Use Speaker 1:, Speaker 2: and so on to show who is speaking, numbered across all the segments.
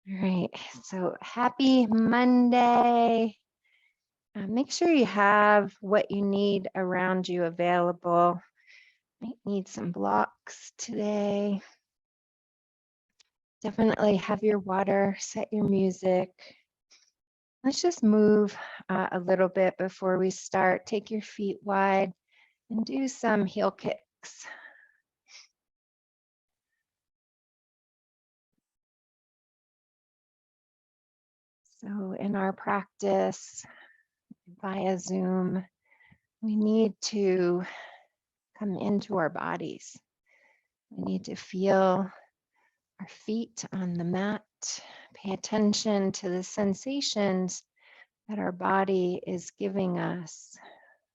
Speaker 1: All right, so happy Monday. Make sure you have what you need around you available. Might need some blocks today. Definitely have your water, set your music. Let's just move a little bit before we start. Take your feet wide and do some heel kicks. So in our practice via Zoom, we need to come into our bodies. We need to feel our feet on the mat. Pay attention to the sensations that our body is giving us.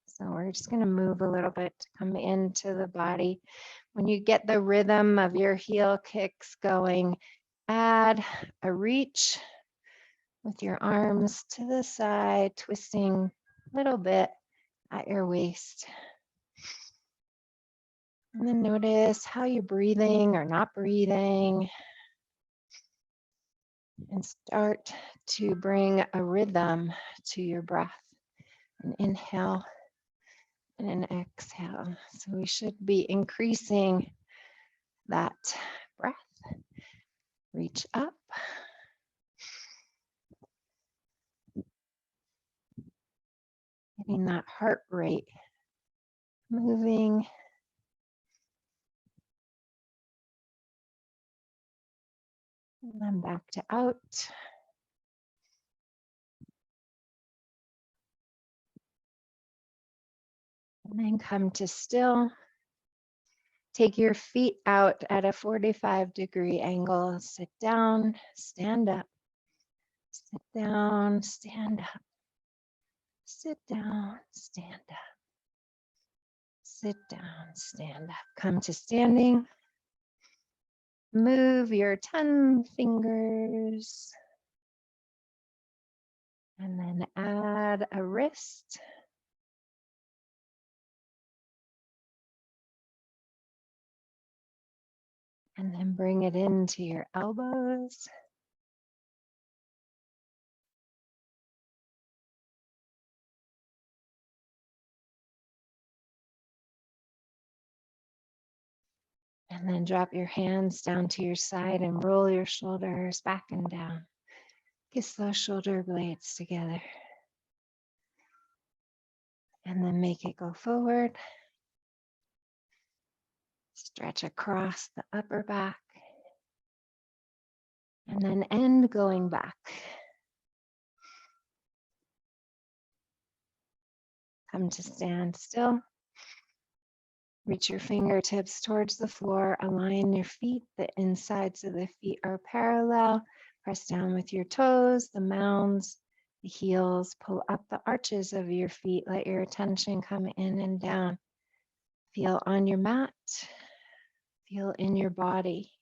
Speaker 1: So we're just going to move a little bit to come into the body. When you get the rhythm of your heel kicks going, add a reach with your arms to the side, twisting a little bit at your waist. And then notice how you're breathing or not breathing. And start to bring a rhythm to your breath. An inhale and an exhale. So we should be increasing that breath. Reach up. Getting that heart rate moving. And then back to out. And then come to still. Take your feet out at a 45-degree angle. Sit down, stand up. Sit down, stand up. Sit down, stand up. Sit down, stand up. Come to standing. Move your 10 fingers. And then add a wrist. And then bring it into your elbows. And then drop your hands down to your side and roll your shoulders back and down. Kiss those shoulder blades together. And then make it go forward. Stretch across the upper back. And then end going back. Come to stand still. Reach your fingertips towards the floor. Align your feet. The insides of the feet are parallel. Press down with your toes, the mounds, the heels. Pull up the arches of your feet. Let your attention come in and down. Feel on your mat. Feel in your body.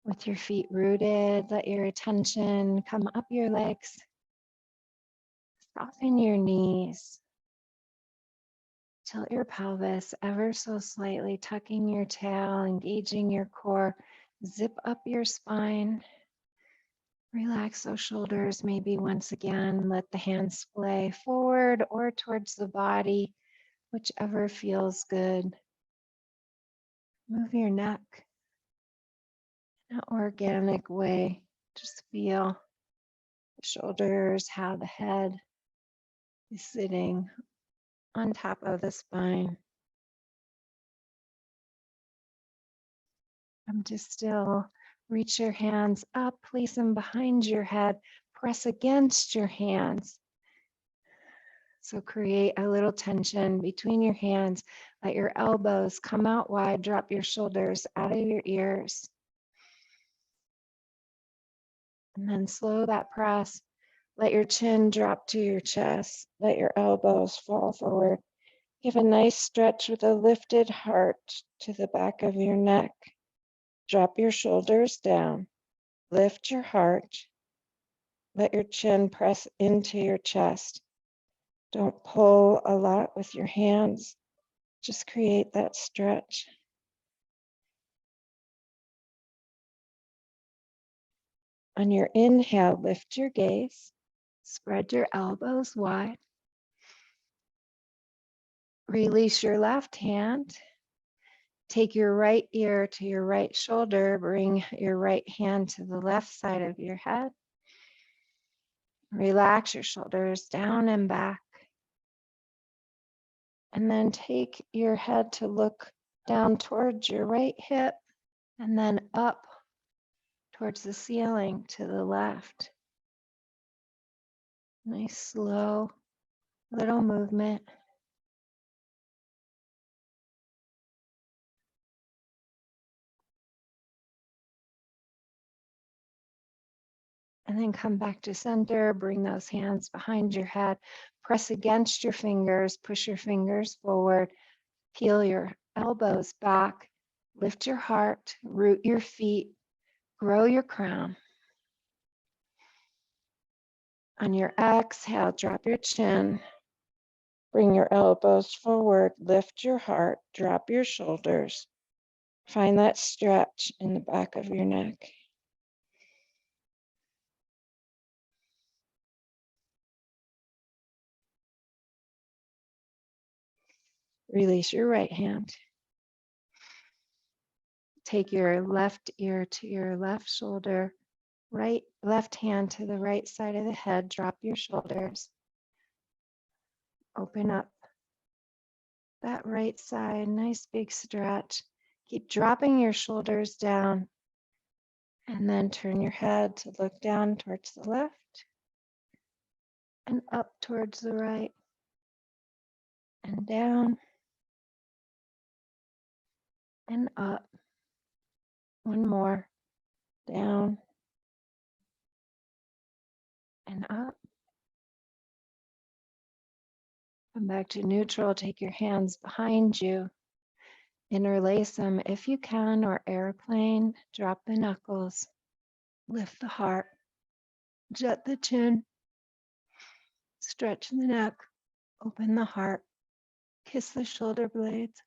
Speaker 1: With your feet rooted, let your attention come up your legs. Soften your knees. Tilt your pelvis ever so slightly, tucking your tail, engaging your core. Zip up your spine. Relax those shoulders. Maybe once again, let the hands splay forward or towards the body, whichever feels good. Move your neck in an organic way. Just feel the shoulders, how the head is sitting on top of the spine. Come to still. Reach your hands up, place them behind your head, press against your hands. So create a little tension between your hands. Let your elbows come out wide, drop your shoulders out of your ears. And then slow that press. Let your chin drop to your chest. Let your elbows fall forward. Give a nice stretch with a lifted heart to the back of your neck. Drop your shoulders down. Lift your heart. Let your chin press into your chest. Don't pull a lot with your hands. Just create that stretch. On your inhale, lift your gaze, spread your elbows wide. Release your left hand. Take your right ear to your right shoulder. Bring your right hand to the left side of your head. Relax your shoulders down and back. And then take your head to look down towards your right hip and then up towards the ceiling to the left. Nice, slow, little movement. And then come back to center, bring those hands behind your head, press against your fingers, push your fingers forward, peel your elbows back, lift your heart, root your feet, grow your crown. On your exhale, drop your chin, bring your elbows forward, lift your heart, drop your shoulders. Find that stretch in the back of your neck. Release your right hand. Take your left ear to your left shoulder, left hand to the right side of the head. Drop your shoulders. Open up that right side. Nice big stretch. Keep dropping your shoulders down. And then turn your head to look down towards the left and up towards the right and down and up. One more. Down and up. Come back to neutral. Take your hands behind you. Interlace them if you can, or airplane. Drop the knuckles. Lift the heart. Jet the chin. Stretch the neck. Open the heart. Kiss the shoulder blades.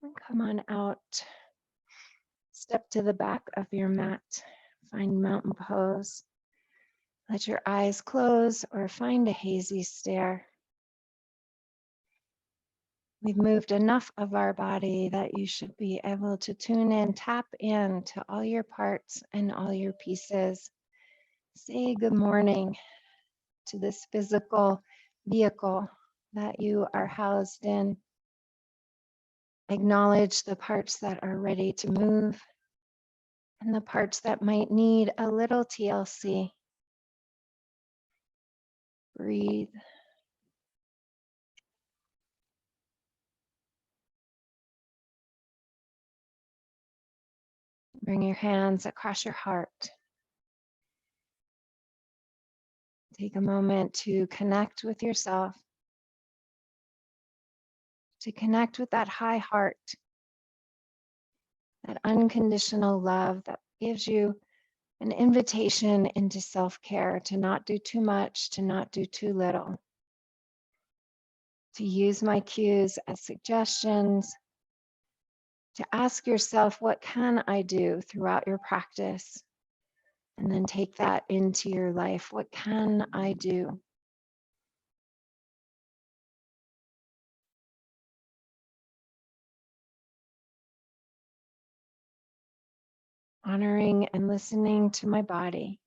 Speaker 1: And come on out. Step to the back of your mat. Find mountain pose. Let your eyes close or find a hazy stare. We've moved enough of our body that you should be able to tune in, tap in to all your parts and all your pieces. Say good morning to this physical vehicle that you are housed in. Acknowledge the parts that are ready to move and the parts that might need a little TLC. Breathe. Bring your hands across your heart. Take a moment to connect with yourself, to connect with that high heart, that unconditional love that gives you an invitation into self-care, to not do too much, to not do too little, to use my cues as suggestions, to ask yourself, what can I do throughout your practice? And then take that into your life. What can I do? Honoring and listening to my body.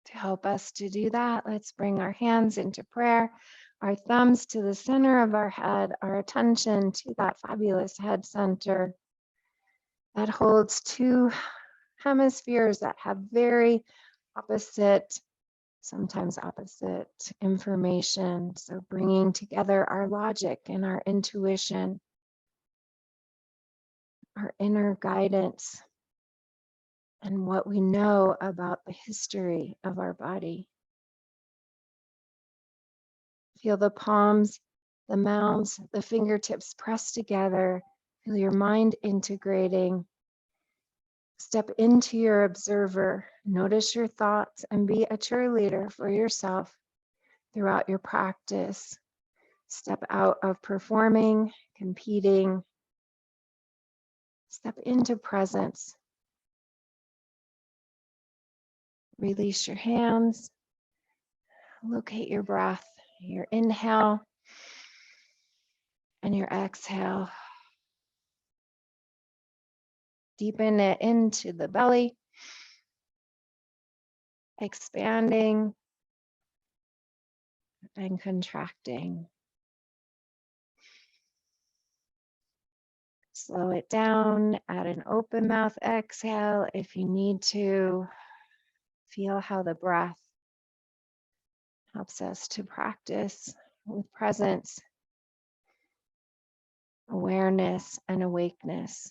Speaker 1: To help us to do that, let's bring our hands into prayer, our thumbs to the center of our head, our attention to that fabulous head center that holds two hemispheres that have very opposite, sometimes opposite information. So bringing together our logic and our intuition, our inner guidance, and what we know about the history of our body. Feel the palms, the mouths, the fingertips pressed together. Feel your mind integrating. Step into your observer. Notice your thoughts and be a cheerleader for yourself. throughout your practice. Step out of performing, competing. Step into presence. Release your hands. Locate your breath, your inhale and your exhale. Deepen it into the belly, expanding and contracting. Slow it down, add an open mouth exhale if you need to. Feel how the breath helps us to practice with presence, awareness, and awakeness.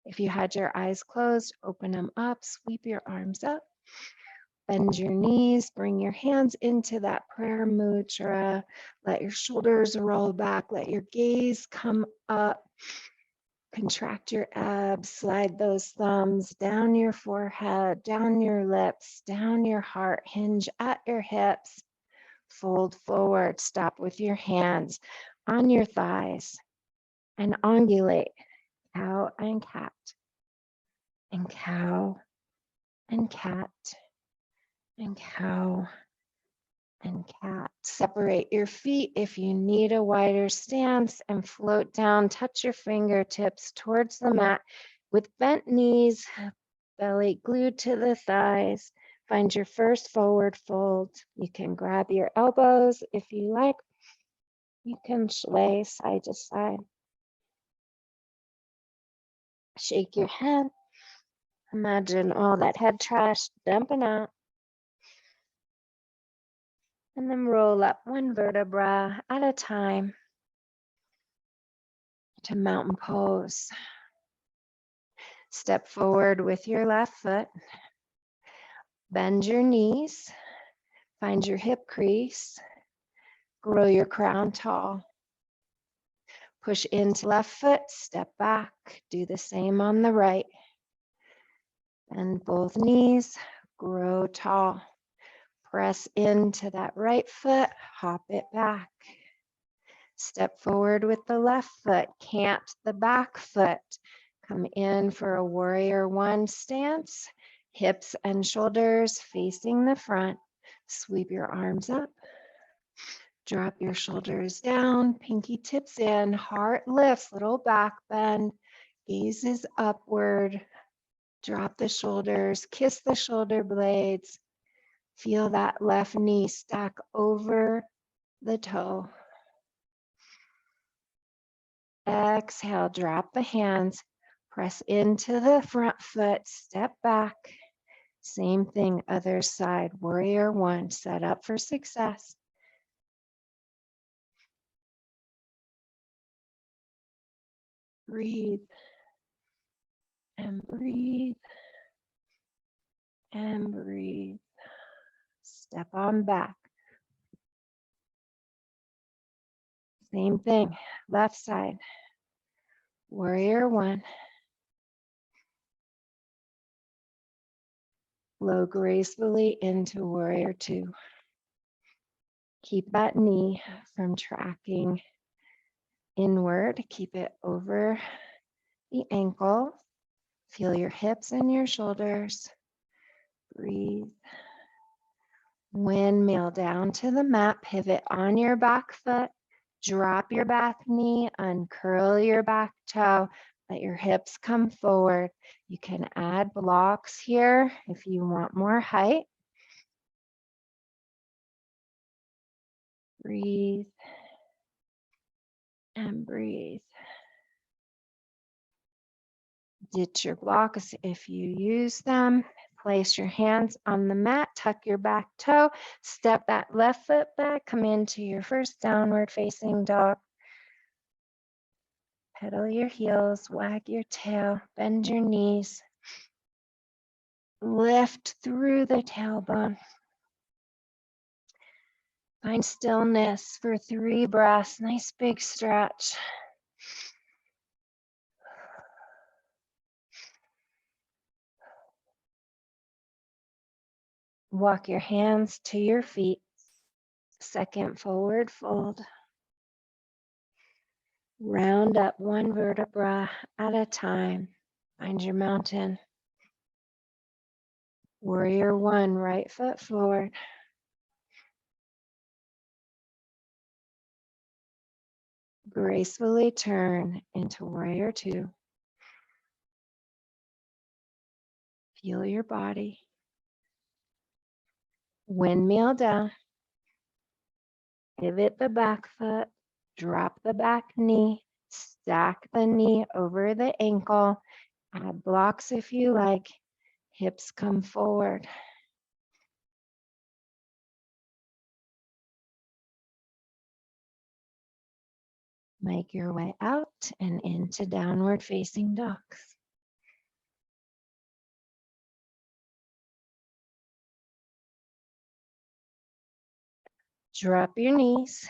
Speaker 1: If you had your eyes closed, open them up, sweep your arms up, bend your knees, bring your hands into that prayer mudra. Let your shoulders roll back, let your gaze come up. Contract your abs, slide those thumbs down your forehead, down your lips, down your heart, hinge at your hips, fold forward, stop with your hands on your thighs, and ungulate, cow and cat, and cow and cat, and cow and cat. Separate your feet if you need a wider stance and float down. Touch your fingertips towards the mat with bent knees, belly glued to the thighs. Find your first forward fold. You can grab your elbows if you like. You can sway side to side. Shake your head. Imagine all that head trash dumping out. And then roll up one vertebra at a time to mountain pose. Step forward with your left foot. Bend your knees. Find your hip crease. Grow your crown tall. Push into left foot, step back. Do the same on the right. Bend both knees, grow tall. Press into that right foot, hop it back. Step forward with the left foot, cant the back foot. Come in for a warrior one stance, hips and shoulders facing the front. Sweep your arms up. Drop your shoulders down, pinky tips in, heart lifts, little back bend, gaze is upward. Drop the shoulders, kiss the shoulder blades. Feel that left knee stack over the toe. Exhale, drop the hands, press into the front foot, step back. Same thing, other side, warrior one, set up for success. Breathe and breathe and breathe. Step on back. Same thing, left side, warrior one. Flow gracefully into warrior two. Keep that knee from tracking inward. Keep it over the ankle. Feel your hips and your shoulders. Breathe. Windmill down to the mat. Pivot on your back foot. Drop your back knee. Uncurl your back toe. Let your hips come forward. You can add blocks here if you want more height. Breathe and breathe. Ditch your blocks if you use them. Place your hands on the mat, tuck your back toe, step that left foot back, come into your first downward facing dog. Pedal your heels, wag your tail, bend your knees. Lift through the tailbone. Find stillness for 3 breaths, nice big stretch. Walk your hands to your feet. Second forward fold. Round up one vertebra at a time. Find your mountain. Warrior one, right foot forward. Gracefully turn into warrior two. Feel your body. Windmill down. Pivot the back foot. Drop the back knee. Stack the knee over the ankle. Add blocks if you like. Hips come forward. Make your way out and into downward facing dogs. Drop your knees.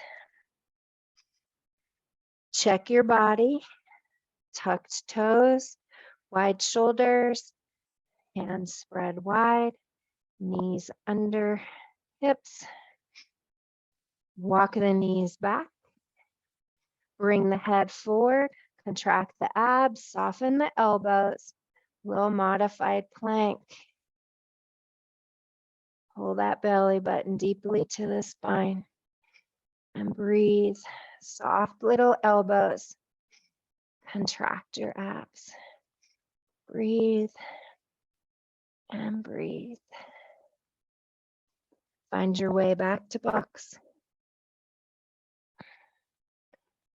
Speaker 1: Check your body. Tucked toes, wide shoulders, hands spread wide, knees under hips. Walk the knees back. Bring the head forward. Contract the abs, soften the elbows. Little modified plank. Pull that belly button deeply to the spine. And breathe. Soft little elbows. Contract your abs. Breathe and breathe. Find your way back to box.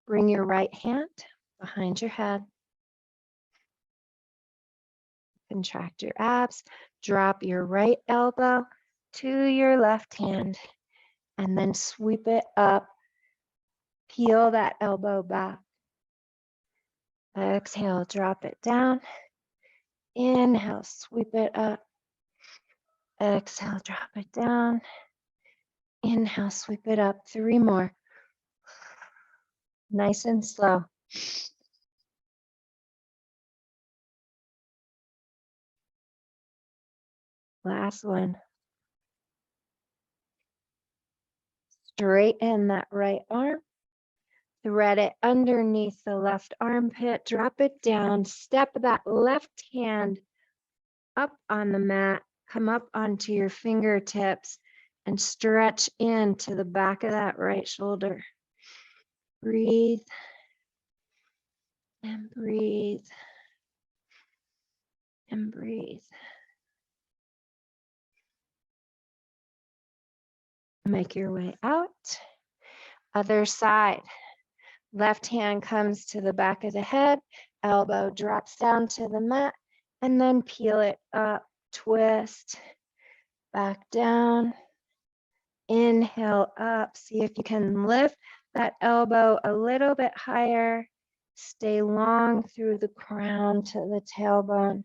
Speaker 1: Bring your right hand behind your head. Contract your abs. Drop your right elbow to your left hand and then sweep it up. Peel that elbow back. Exhale, drop it down. Inhale, sweep it up. Exhale, drop it down. Inhale, sweep it up. 3 more. Nice and slow. Last one. Straighten that right arm. Thread it underneath the left armpit. Drop it down. Step that left hand up on the mat. Come up onto your fingertips and stretch into the back of that right shoulder. Breathe and breathe and breathe. Make your way out. Other side. Left hand comes to the back of the head. Elbow drops down to the mat and then peel it up. Twist. Back down. Inhale up. See if you can lift that elbow a little bit higher. Stay long through the crown to the tailbone.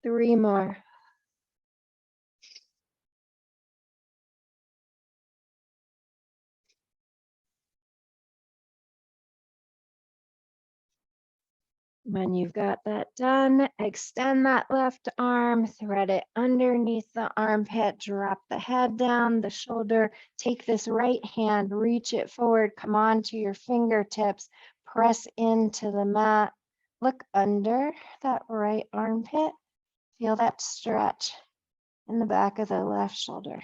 Speaker 1: 3 more. When you've got that done, extend that left arm, thread it underneath the armpit, drop the head down, the shoulder, take this right hand, reach it forward, come onto your fingertips, press into the mat, look under that right armpit, feel that stretch in the back of the left shoulder.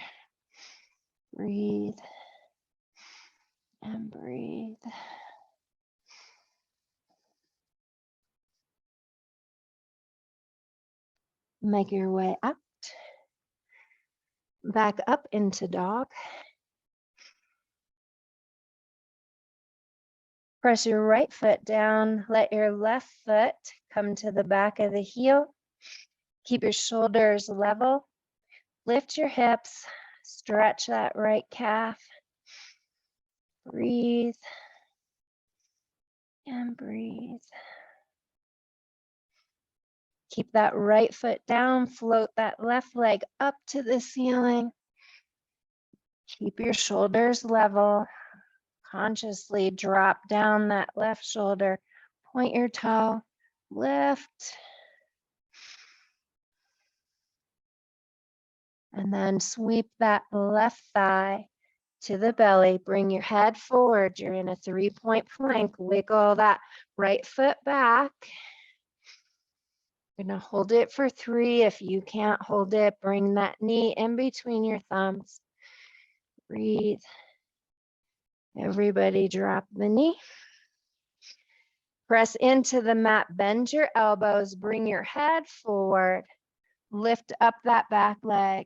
Speaker 1: Breathe and breathe. Make your way out, back up into dog. Press your right foot down, let your left foot come to the back of the heel. Keep your shoulders level, lift your hips, stretch that right calf. Breathe and breathe. Keep that right foot down, float that left leg up to the ceiling. Keep your shoulders level. Consciously drop down that left shoulder, point your toe, lift. And then sweep that left thigh to the belly. Bring your head forward. You're in a 3-point plank. Wiggle that right foot back. You're gonna hold it for 3. If you can't hold it, bring that knee in between your thumbs. Breathe. Everybody drop the knee. Press into the mat, bend your elbows, bring your head forward. Lift up that back leg,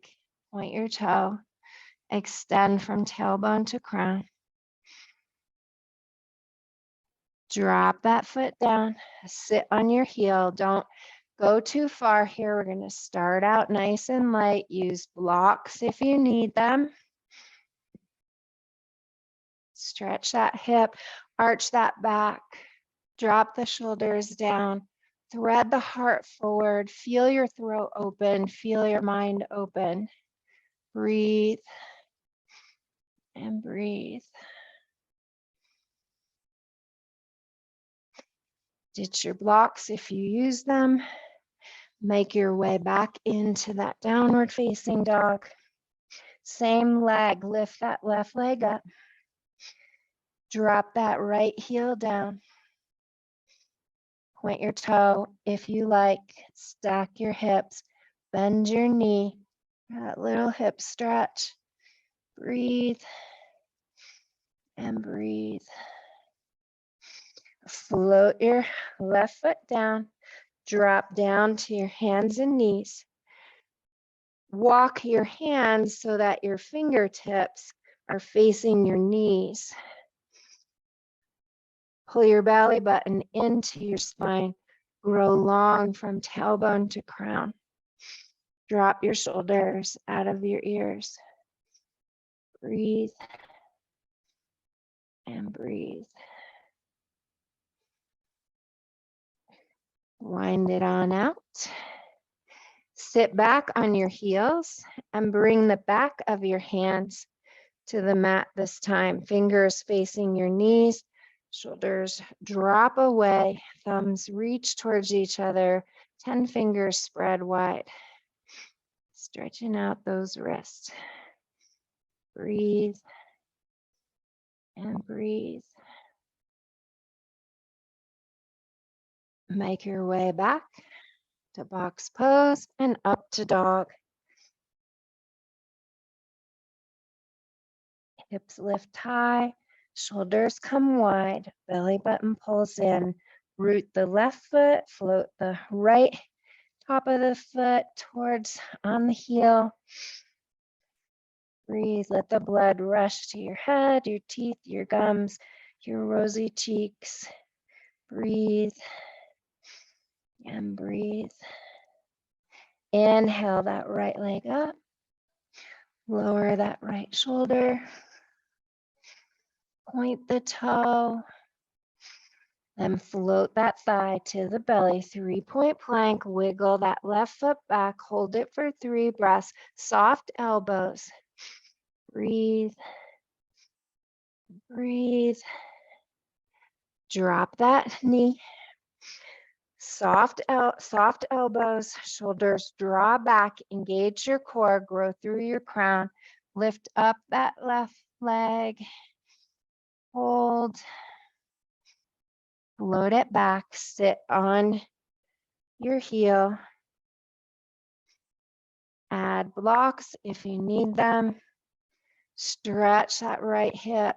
Speaker 1: point your toe, extend from tailbone to crown. Drop that foot down, sit on your heel. Don't go too far here. We're going to start out nice and light. Use blocks if you need them. Stretch that hip, arch that back, drop the shoulders down, thread the heart forward, feel your throat open, feel your mind open. Breathe and breathe. Ditch your blocks if you use them. Make your way back into that downward facing dog. Same leg, lift that left leg up. Drop that right heel down. Point your toe if you like. Stack your hips. Bend your knee. That little hip stretch. Breathe and breathe. Float your left foot down. Drop down to your hands and knees. Walk your hands so that your fingertips are facing your knees. Pull your belly button into your spine. Grow long from tailbone to crown. Drop your shoulders out of your ears. Breathe and breathe. Wind it on out. Sit back on your heels and bring the back of your hands to the mat this time. Fingers facing your knees, shoulders drop away, thumbs reach towards each other, 10 fingers spread wide. Stretching out those wrists. Breathe and breathe. Make your way back to box pose and up to dog. Hips lift high, shoulders come wide, belly button pulls in. Root the left foot, float the right top of the foot towards on the heel. Breathe, let the blood rush to your head, your teeth, your gums, your rosy cheeks. Breathe and breathe. Inhale that right leg up. Lower that right shoulder. Point the toe. Then float that thigh to the belly. 3-point plank. Wiggle that left foot back. Hold it for 3 breaths. Soft elbows. Breathe. Breathe. Drop that knee. Soft elbows, shoulders draw back, engage your core, grow through your crown. Lift up that left leg. Hold. Float it back, sit on your heel. Add blocks if you need them. Stretch that right hip.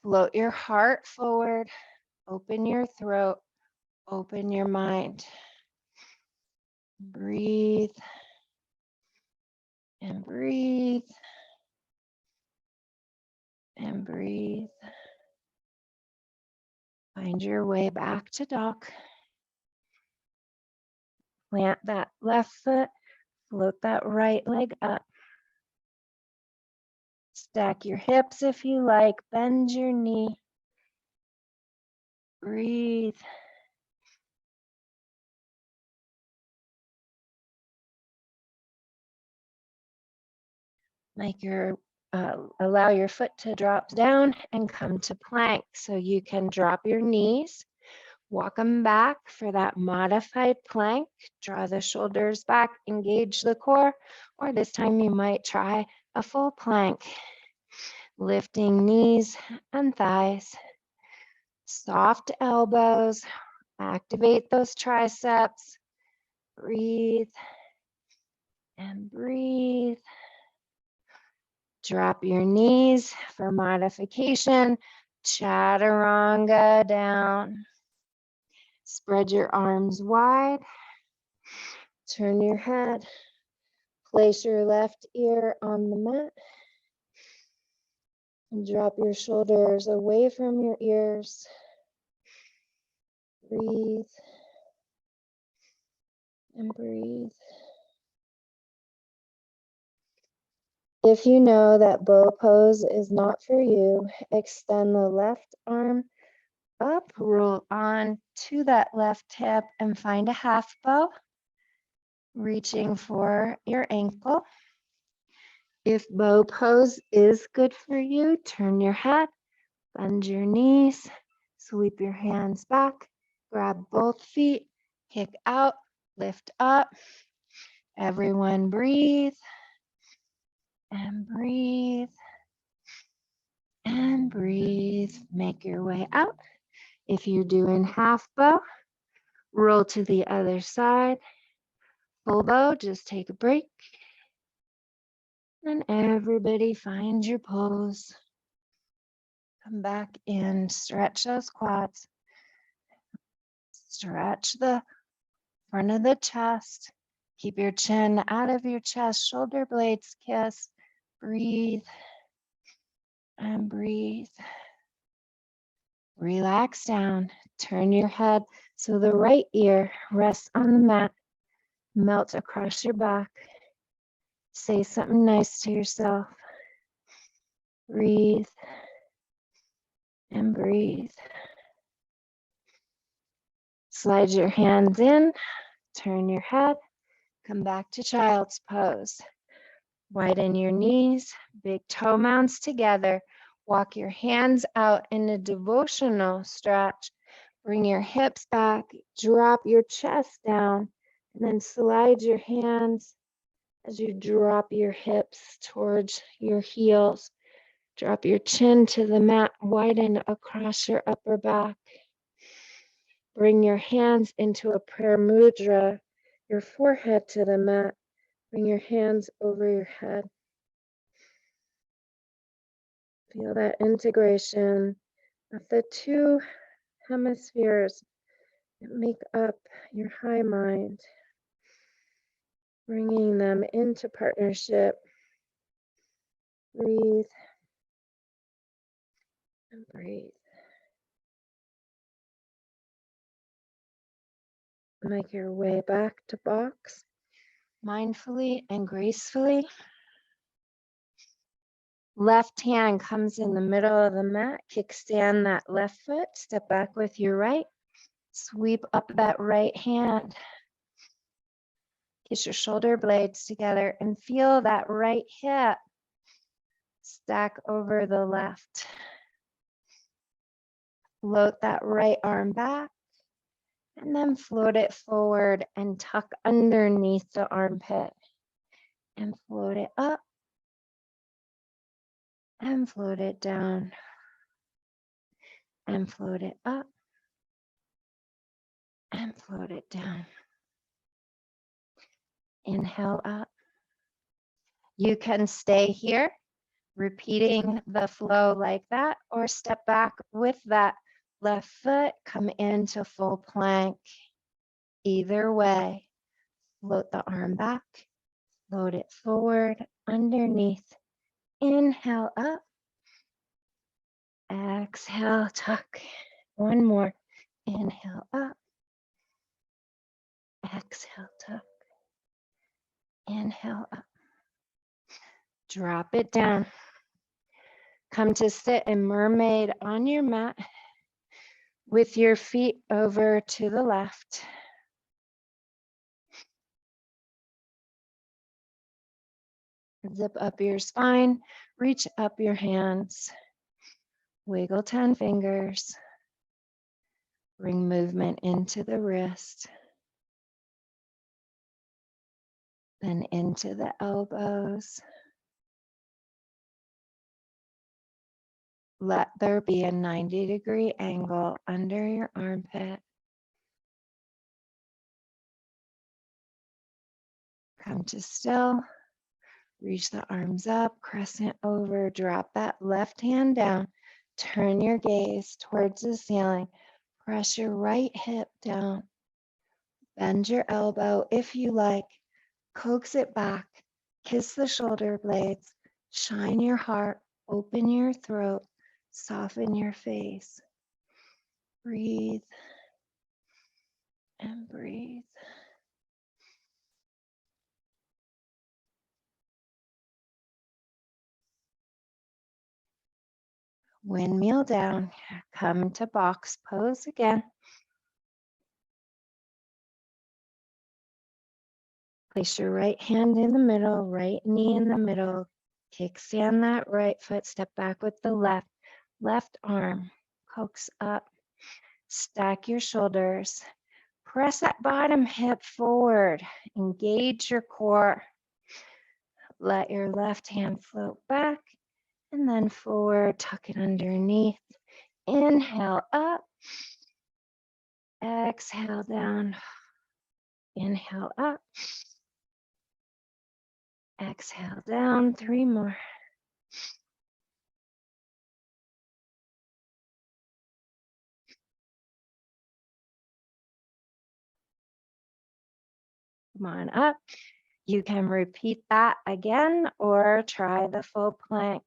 Speaker 1: Float your heart forward. Open your throat. Open your mind. Breathe and breathe and breathe. Find your way back to dog. Plant that left foot, float that right leg up. Stack your hips if you like, bend your knee. Breathe. Allow your foot to drop down and come to plank. So you can drop your knees, Walk them back for that modified plank. Draw the shoulders back, engage the core, or this time you might try a full plank. Lifting knees and thighs, soft elbows, activate those triceps. Breathe and breathe. Drop your knees for modification. Chaturanga down. Spread your arms wide. Turn your head. Place your left ear on the mat. And drop your shoulders away from your ears. Breathe and breathe. If you know that bow pose is not for you, extend the left arm up, roll on to that left hip and find a half bow, reaching for your ankle. If bow pose is good for you, turn your head, bend your knees, sweep your hands back, grab both feet, kick out, lift up. Everyone breathe and breathe and breathe. Make your way out. If you're doing half bow, roll to the other side. Full bow, just take a break. And everybody find your pose. Come back in, stretch those quads. Stretch the front of the chest. Keep your chin out of your chest, shoulder blades kiss. Breathe and breathe. Relax down. Turn your head so the right ear rests on the mat. Melt across your back. Say something nice to yourself. Breathe and breathe. Slide your hands in, turn your head, come back to child's pose. Widen your knees, big toe mounds together. Walk your hands out in a devotional stretch. Bring your hips back, drop your chest down, and then slide your hands as you drop your hips towards your heels. Drop your chin to the mat, widen across your upper back. Bring your hands into a prayer mudra, your forehead to the mat. Bring your hands over your head. Feel that integration of the two hemispheres that make up your high mind, bringing them into partnership. Breathe and breathe. Make your way back to box, mindfully and gracefully. Left hand comes in the middle of the mat. Kickstand that left foot. Step back with your right. Sweep up that right hand. Kiss your shoulder blades together and feel that right hip stack over the left. Float that right arm back and then float it forward and tuck underneath the armpit and float it up and float it down and float it up and float it down. Inhale up. You can stay here, repeating the flow like that, or step back with that left foot, come into full plank. Either way, float the arm back, float it forward, underneath. Inhale up. Exhale, tuck. One more. Inhale up. Exhale, tuck. Inhale up. Drop it down. Come to sit in mermaid on your mat with your feet over to the left. Zip up your spine, reach up your hands. Wiggle 10 fingers. Bring movement into the wrist, then into the elbows. Let there be a 90-degree angle under your armpit. Come to still. Reach the arms up, crescent over, drop that left hand down. Turn your gaze towards the ceiling. Press your right hip down. Bend your elbow if you like. Coax it back. Kiss the shoulder blades. Shine your heart. Open your throat. Soften your face. Breathe and breathe. Windmill down. Come to box pose again. Place your right hand in the middle, right knee in the middle. Kickstand that right foot. Step back with the left. Left arm. Coax up. Stack your shoulders. Press that bottom hip forward. Engage your core. Let your left hand float back and then forward. Tuck it underneath. Inhale up. Exhale down. Inhale up. Exhale down. 3 more. Come on up. You can repeat that again or try the full plank.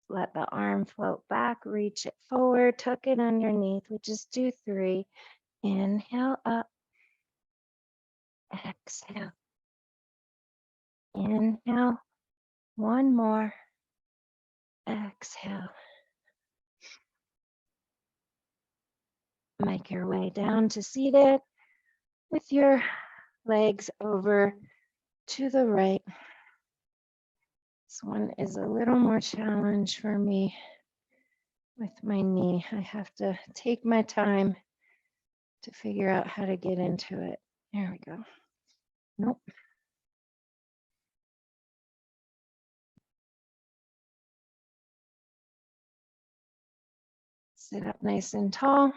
Speaker 1: Let the arm float back, reach it forward, tuck it underneath. We just do 3. Inhale up. Exhale. Inhale. 1 more. Exhale. Make your way down to seated with your legs over to the right. This one is a little more challenge for me with my knee. I have to take my time to figure out how to get into it. There we go. Nope. Sit up nice and tall.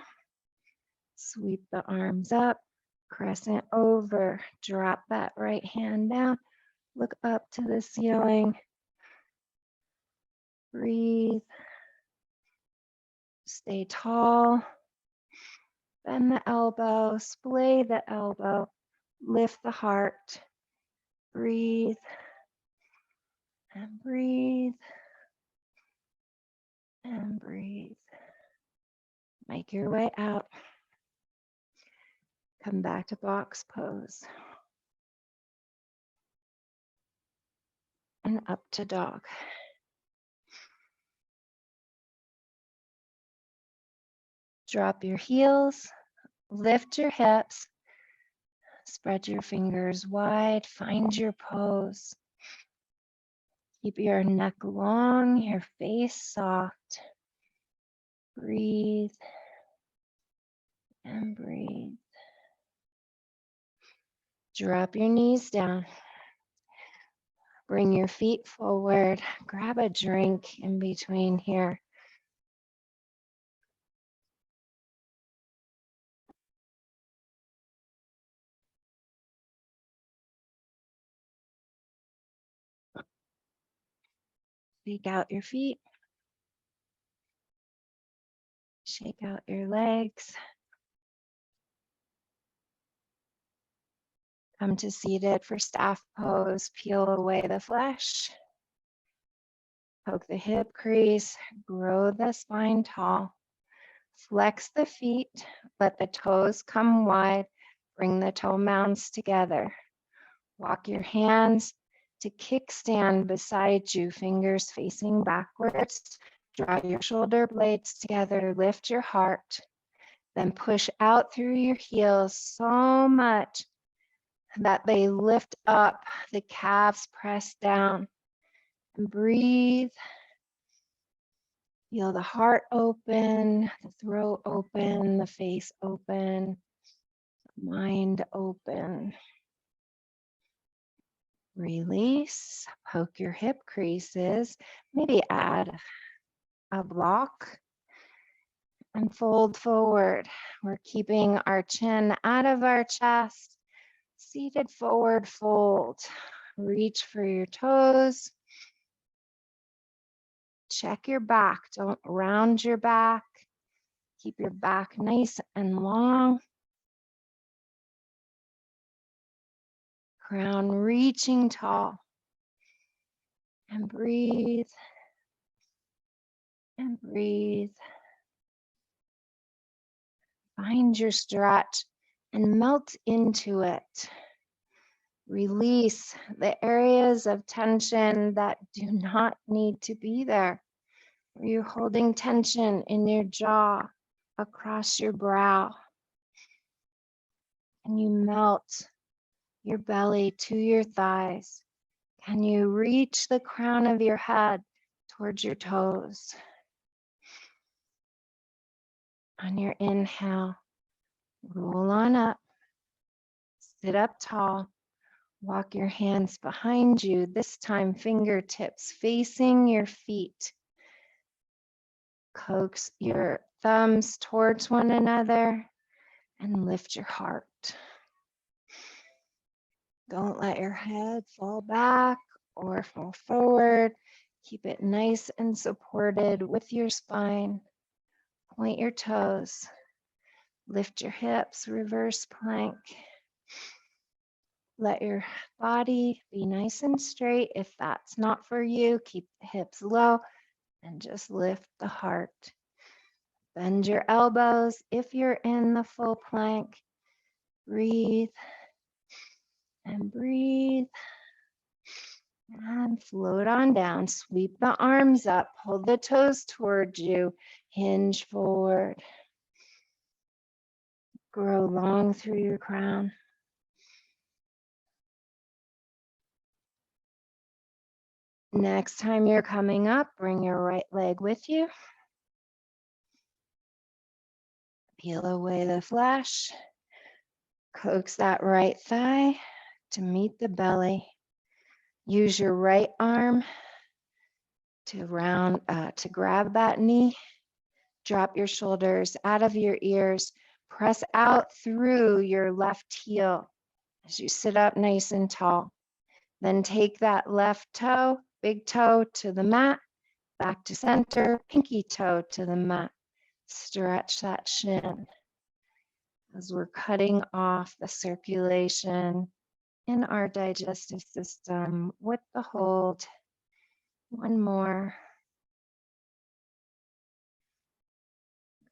Speaker 1: Sweep the arms up. Crescent over. Drop that right hand down. Look up to the ceiling. Breathe. Stay tall. Bend the elbow. Splay the elbow. Lift the heart. Breathe. And breathe. And breathe. Make your way out. Come back to box pose. And up to dog. Drop your heels, lift your hips, spread your fingers wide, find your pose. Keep your neck long, your face soft. Breathe and breathe. Drop your knees down. Bring your feet forward. Grab a drink in between here. Shake out your feet. Shake out your legs. Come to seated for staff pose. Peel away the flesh. Poke the hip crease. Grow the spine tall. Flex the feet. Let the toes come wide. Bring the toe mounds together. Walk your hands to kickstand beside you, fingers facing backwards. Draw your shoulder blades together. Lift your heart. Then push out through your heels so much that they lift up, the calves press down. And breathe Feel the heart open, the throat open, the face open, mind open. Release, poke your hip creases, maybe add a block and fold forward. We're keeping our chin out of our chest, seated forward fold. Reach for your toes. Check your back, don't round your back. Keep your back nice and long. Crown reaching tall. And breathe. And breathe. Find your stretch and melt into it. Release the areas of tension that do not need to be there. Are you holding tension in your jaw, across your brow? Can you melt your belly to your thighs? Can you reach the crown of your head towards your toes? On your inhale, roll on up, sit up tall, walk your hands behind you, this time fingertips facing your feet. Coax your thumbs towards one another and lift your heart. Don't let your head fall back or fall forward. Keep it nice and supported with your spine. Point your toes. Lift your hips, reverse plank. Let your body be nice and straight. If that's not for you, keep the hips low and just lift the heart. Bend your elbows if you're in the full plank. Breathe and breathe. And float on down. Sweep the arms up. Pull the toes towards you. Hinge forward. Grow long through your crown. Next time you're coming up, bring your right leg with you. Peel away the flesh. Coax that right thigh to meet the belly. Use your right arm to grab that knee. Drop your shoulders out of your ears. Press out through your left heel as you sit up nice and tall. Then take that left toe, big toe to the mat, back to center, pinky toe to the mat. Stretch that shin as we're cutting off the circulation in our digestive system with the hold. One more.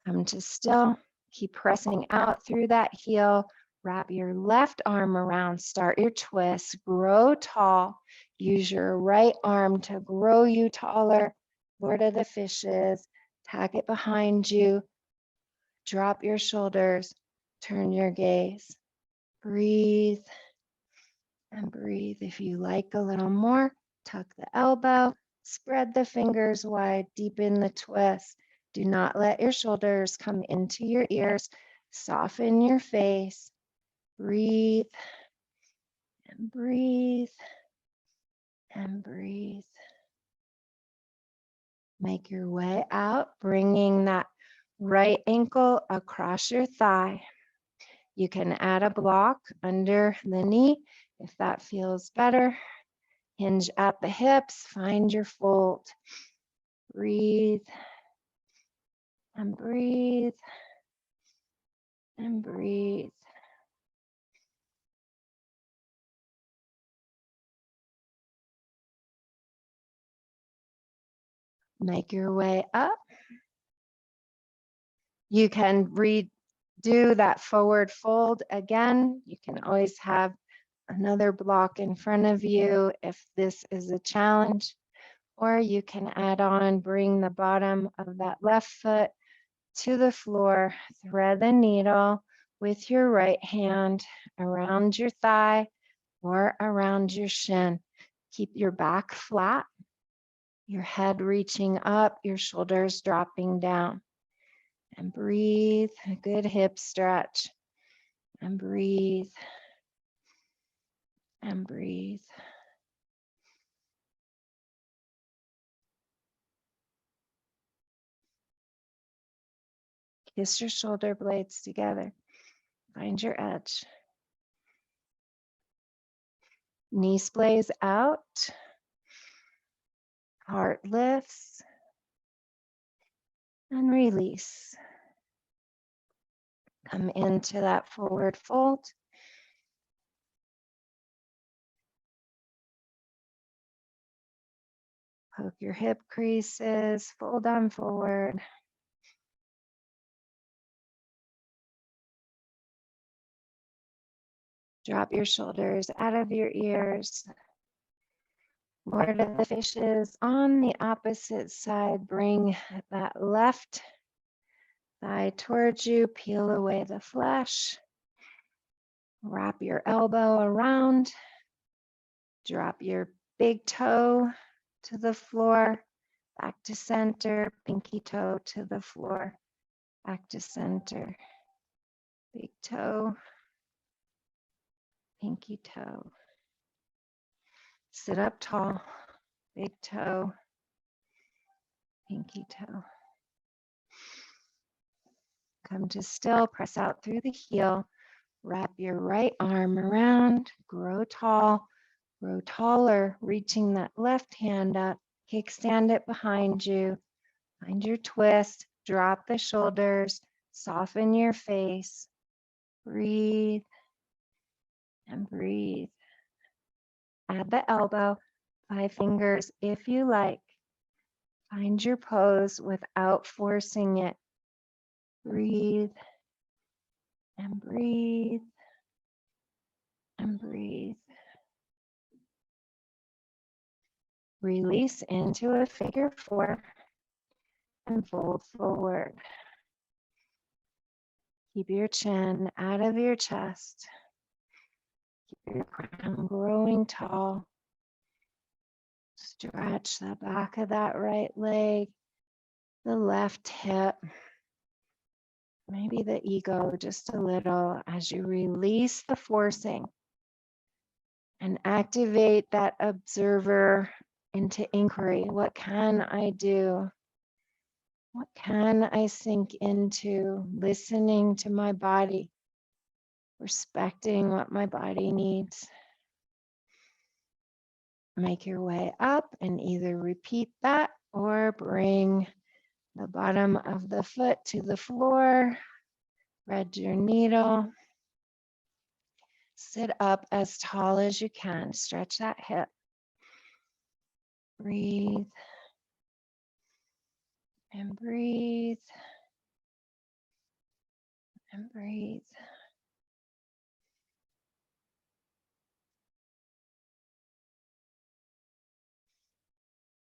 Speaker 1: Come to still. Keep pressing out through that heel. Wrap your left arm around. Start your twist. Grow tall. Use your right arm to grow you taller. Lord of the Fishes. Tack it behind you. Drop your shoulders. Turn your gaze. Breathe and breathe. If you like a little more, tuck the elbow. Spread the fingers wide. Deepen the twist. Do not let your shoulders come into your ears. Soften your face. Breathe and breathe and breathe. Make your way out, bringing that right ankle across your thigh. You can add a block under the knee if that feels better. Hinge at the hips, find your fold. Breathe and breathe and breathe. Make your way up. You can redo that forward fold again. You can always have another block in front of you if this is a challenge, or you can add on, bring the bottom of that left foot to the floor, thread the needle with your right hand around your thigh or around your shin. Keep your back flat. Your head reaching up, your shoulders dropping down. And breathe, a good hip stretch. And breathe. And breathe. Kiss your shoulder blades together. Find your edge. Knee splays out. Heart lifts. And release. Come into that forward fold. Poke your hip creases, fold on forward. Drop your shoulders out of your ears. Lord of the Fishes on the opposite side. Bring that left thigh towards you. Peel away the flesh. Wrap your elbow around. Drop your big toe to the floor. Back to center. Pinky toe to the floor. Back to center. Big toe. Pinky toe. Sit up tall. Big toe. Pinky toe. Come to still. Press out through the heel. Wrap your right arm around. Grow tall. Grow taller. Reaching that left hand up. Kickstand it behind you. Find your twist. Drop the shoulders. Soften your face. Breathe. And breathe. Add the elbow. 5 fingers if you like. Find your pose without forcing it. Breathe. And breathe. And breathe. Release into a figure 4 and fold forward. Keep your chin out of your chest. Keep your crown growing tall. Stretch the back of that right leg, the left hip, maybe the ego just a little as you release the forcing and activate that observer into inquiry. What can I do? What can I sink into? Listening to my body, respecting what my body needs. Make your way up and either repeat that or bring the bottom of the foot to the floor. Thread your needle. Sit up as tall as you can. Stretch that hip. Breathe. And breathe. And breathe.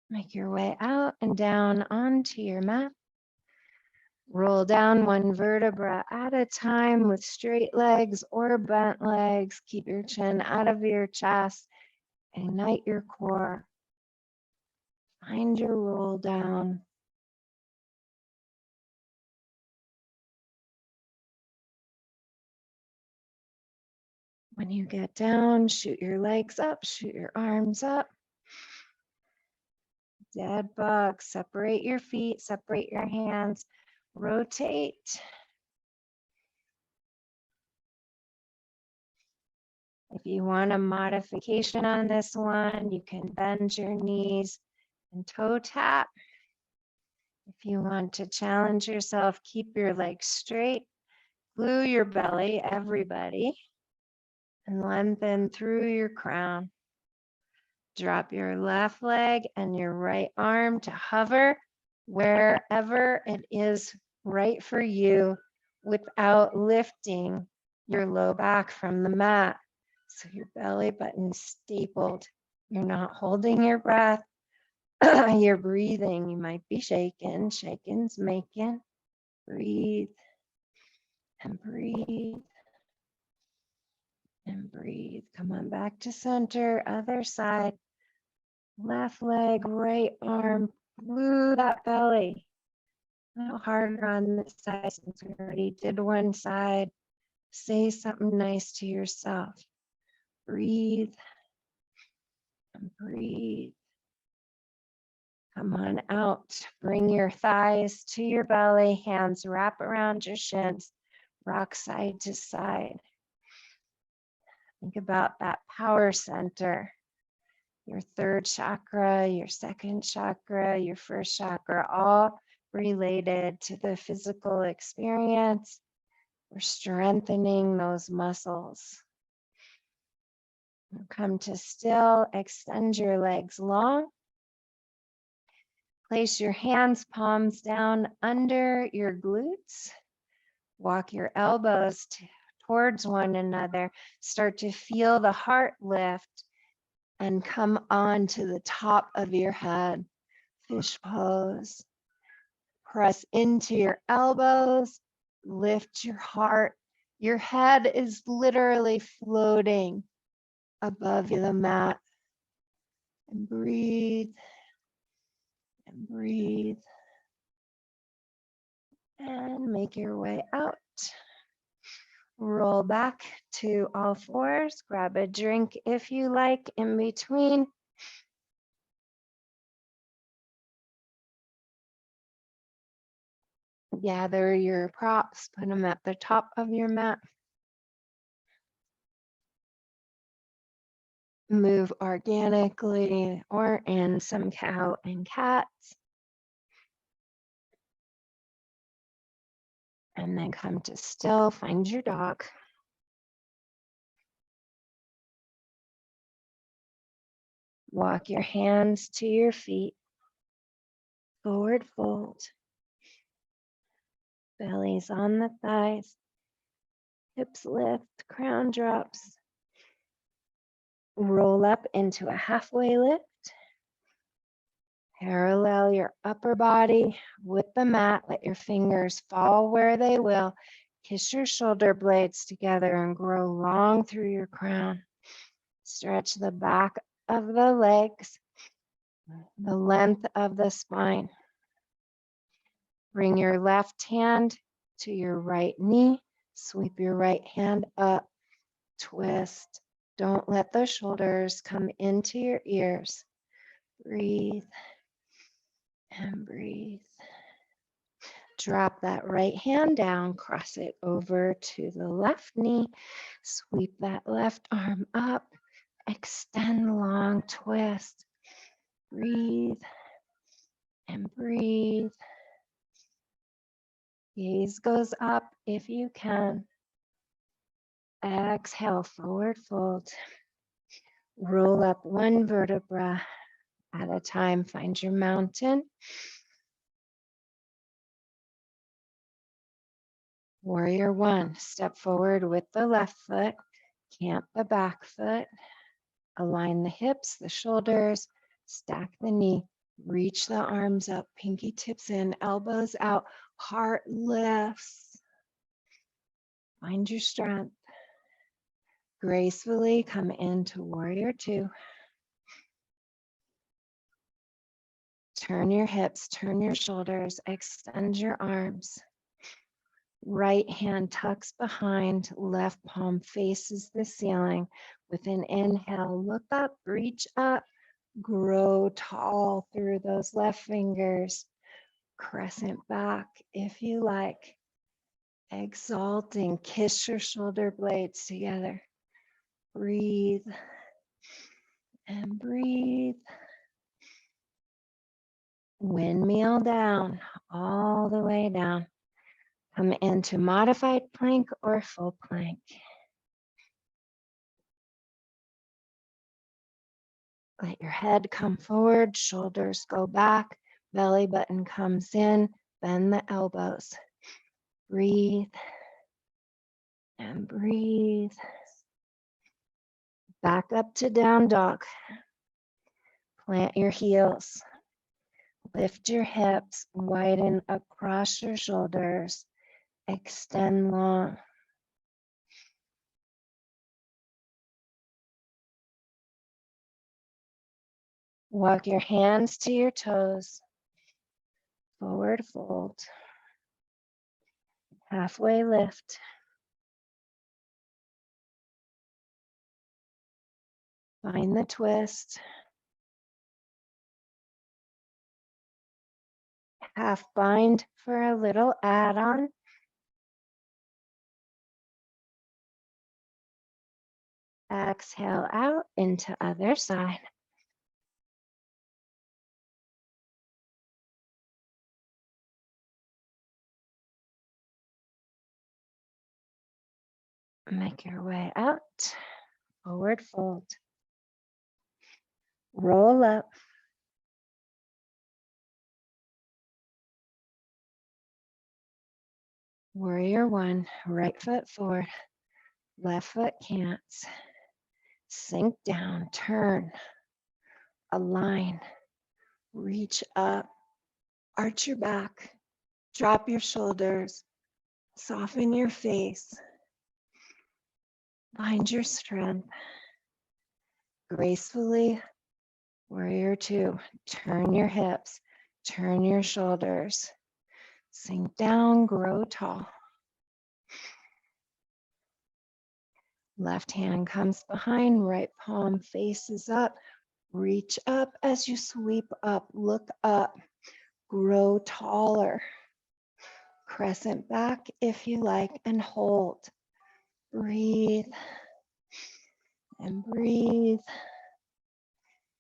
Speaker 1: Make your way out and down onto your mat. Roll down 1 vertebra at a time with straight legs or bent legs. Keep your chin out of your chest. Ignite your core. Find your roll down. When you get down, shoot your legs up, shoot your arms up. Dead bug. Separate your feet, separate your hands. Rotate. If you want a modification on this one, you can bend your knees and toe tap. If you want to challenge yourself, keep your legs straight. Glue your belly, everybody, and lengthen through your crown. Drop your left leg and your right arm to hover wherever it is right for you without lifting your low back from the mat. So your belly button's stapled. You're not holding your breath. You're breathing. You might be shaking. Shaking's making. Breathe and breathe and breathe. Come on back to center. Other side. Left leg, right arm, glue that belly. A little harder on this side since we already did one side. Say something nice to yourself. Breathe and breathe. Come on out. Bring your thighs to your belly. Hands wrap around your shins. Rock side to side. Think about that power center. Your third chakra, your second chakra, your first chakra, all related to the physical experience. We're strengthening those muscles. Come to still, extend your legs long. Place your hands, palms down under your glutes. Walk your elbows towards one another. Start to feel the heart lift and come on to the top of your head. Fish pose. Press into your elbows. Lift your heart. Your head is literally floating above the mat. And breathe. And breathe. And make your way out. Roll back to all fours. Grab a drink if you like in between. Gather your props, put them at the top of your mat. Move organically or in some cow and cats. And then come to still, find your dog. Walk your hands to your feet. Forward fold. Belly's on the thighs. Hips lift, crown drops. Roll up into a halfway lift. Parallel your upper body with the mat. Let your fingers fall where they will. Kiss your shoulder blades together and grow long through your crown. Stretch the back of the legs, the length of the spine. Bring your left hand to your right knee. Sweep your right hand up. Twist. Don't let the shoulders come into your ears. Breathe and breathe. Drop that right hand down, cross it over to the left knee, sweep that left arm up, extend long, twist, breathe and breathe. Gaze goes up if you can. Exhale, forward fold. Roll up one vertebra at a time. Find your mountain. Warrior one, step forward with the left foot, camp the back foot, align the hips, the shoulders, stack the knee, reach the arms up, pinky tips in, elbows out, heart lifts. Find your strength. Gracefully come into warrior two. Turn your hips, turn your shoulders, extend your arms. Right hand tucks behind, left palm faces the ceiling. With an inhale, look up, reach up, grow tall through those left fingers. Crescent back if you like. Exalting, kiss your shoulder blades together. Breathe and breathe. Windmill down, all the way down. Come into modified plank or full plank. Let your head come forward, shoulders go back, belly button comes in, bend the elbows. Breathe and breathe. Back up to down dog. Plant your heels. Lift your hips, widen across your shoulders. Extend long. Walk your hands to your toes. Forward fold. Halfway lift. Find the twist. Half bind for a little add-on. Exhale out into other side. Make your way out. Forward fold. Roll up. Warrior one, right foot forward, left foot cants. Sink down, turn, align, reach up, arch your back, drop your shoulders, soften your face. Find your strength. Gracefully, warrior two, turn your hips, turn your shoulders. Sink down, grow tall. Left hand comes behind, right palm faces up. Reach up as you sweep up, look up, grow taller. Crescent back if you like and hold. Breathe and breathe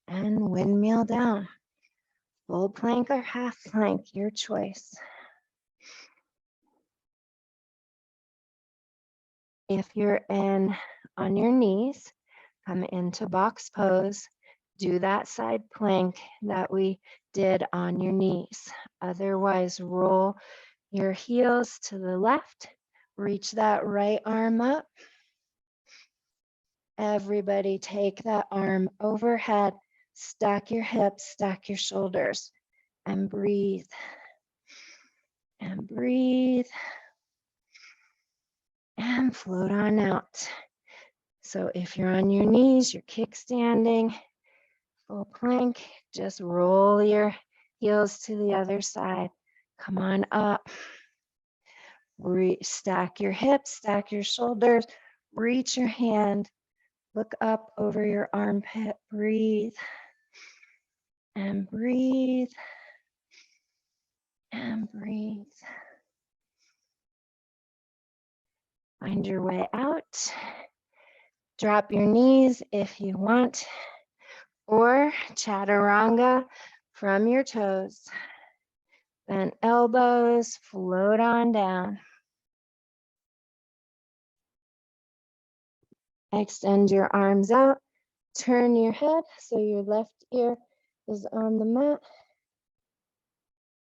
Speaker 1: and windmill down. Full plank or half plank, your choice. If you're on your knees, come into box pose. Do that side plank that we did on your knees. Otherwise, roll your heels to the left. Reach that right arm up. Everybody take that arm overhead. Stack your hips, stack your shoulders, and breathe. And breathe. And float on out. So if you're on your knees, you're kickstanding, full plank, just roll your heels to the other side. Come on up. Stack your hips, stack your shoulders, reach your hand, look up over your armpit, breathe, and breathe, and breathe. Find your way out. Drop your knees if you want, or chaturanga from your toes. Bent elbows, float on down. Extend your arms out. Turn your head so your left ear is on the mat.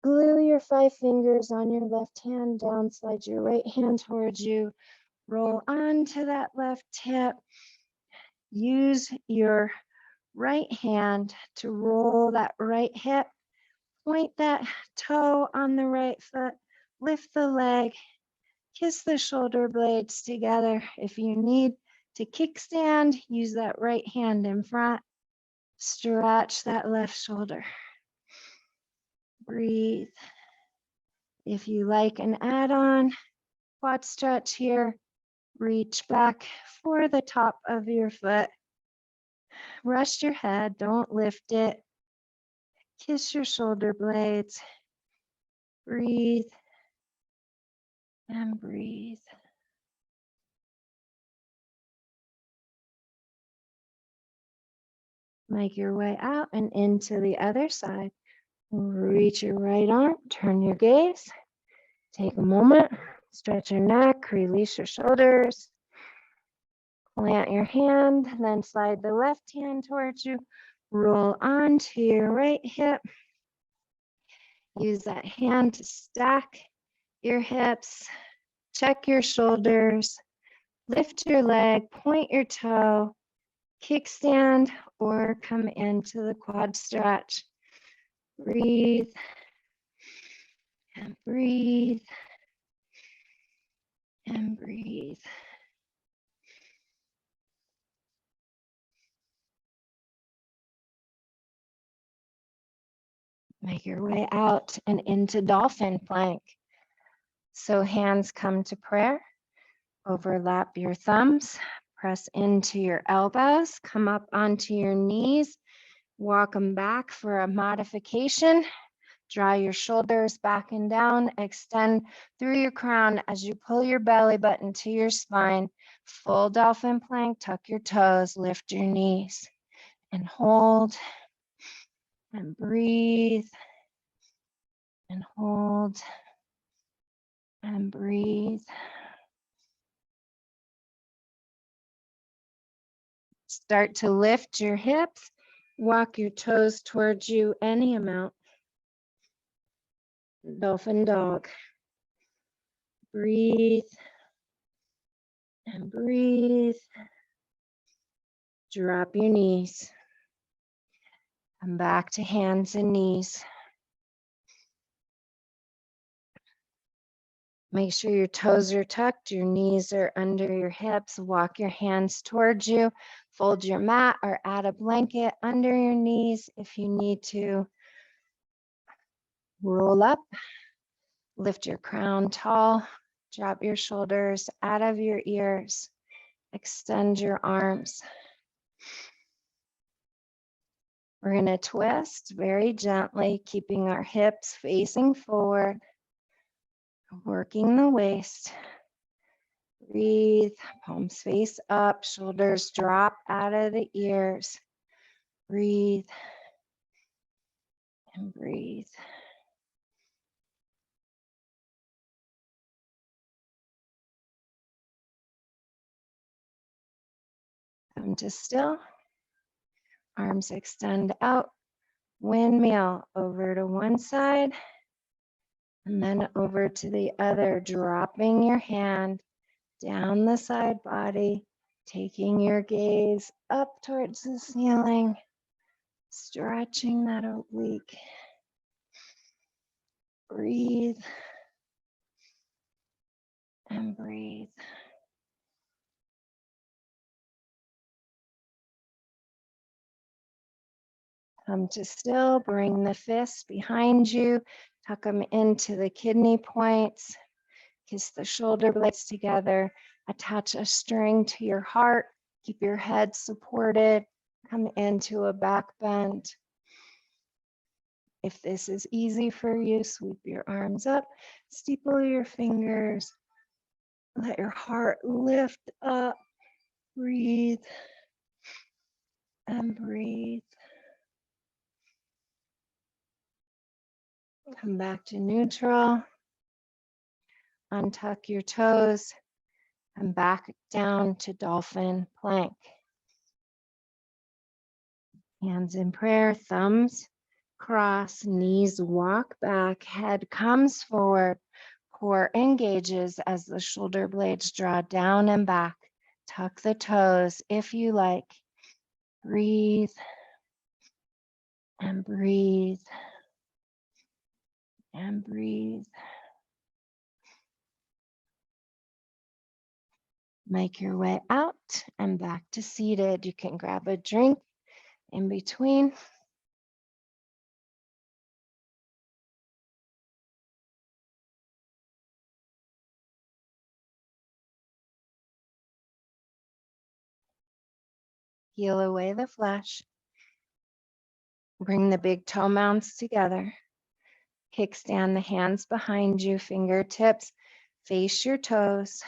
Speaker 1: Glue your 5 fingers on your left hand down, slide your right hand towards you. Roll onto that left hip. Use your right hand to roll that right hip. Point that toe on the right foot. Lift the leg. Kiss the shoulder blades together. If you need to kickstand, use that right hand in front. Stretch that left shoulder. Breathe. If you like an add-on quad stretch here, reach back for the top of your foot. Rest your head, don't lift it. Kiss your shoulder blades. Breathe and breathe. Make your way out and into the other side. Reach your right arm, turn your gaze. Take a moment, stretch your neck, release your shoulders. Plant your hand, then slide the left hand towards you. Roll onto your right hip. Use that hand to stack your hips. Check your shoulders. Lift your leg, point your toe. Kickstand or come into the quad stretch. Breathe and breathe and breathe. Make your way out and into dolphin plank. So hands come to prayer. Overlap your thumbs. Press into your elbows. Come up onto your knees. Walk them back for a modification. Draw your shoulders back and down. Extend through your crown as you pull your belly button to your spine. Full dolphin plank. Tuck your toes. Lift your knees. And hold. And breathe. And hold. And breathe. Start to lift your hips. Walk your toes towards you any amount. Dolphin dog. Breathe and breathe. Drop your knees. Come back to hands and knees. Make sure your toes are tucked, your knees are under your hips. Walk your hands towards you. Fold your mat or add a blanket under your knees if you need to. Roll up. Lift your crown tall. Drop your shoulders out of your ears. Extend your arms. We're going to twist very gently, keeping our hips facing forward, working the waist. Breathe, palms face up, shoulders drop out of the ears. Breathe and breathe. Come to still. Arms extend out. Windmill over to one side and then over to the other, dropping your hand down the side body, taking your gaze up towards the ceiling, stretching that oblique. Breathe and breathe. Come to still, bring the fists behind you, tuck them into the kidney points, kiss the shoulder blades together, attach a string to your heart, keep your head supported, come into a back bend. If this is easy for you, sweep your arms up, steeple your fingers, let your heart lift up, breathe and breathe. Come back to neutral. Untuck your toes and back down to dolphin plank. Hands in prayer, thumbs cross, knees walk back, head comes forward, core engages as the shoulder blades draw down and back. Tuck the toes if you like. Breathe and breathe and breathe. Make your way out and back to seated. You can grab a drink in between. Peel away the flesh. Bring the big toe mounds together. Kickstand the hands behind you, fingertips face your toes.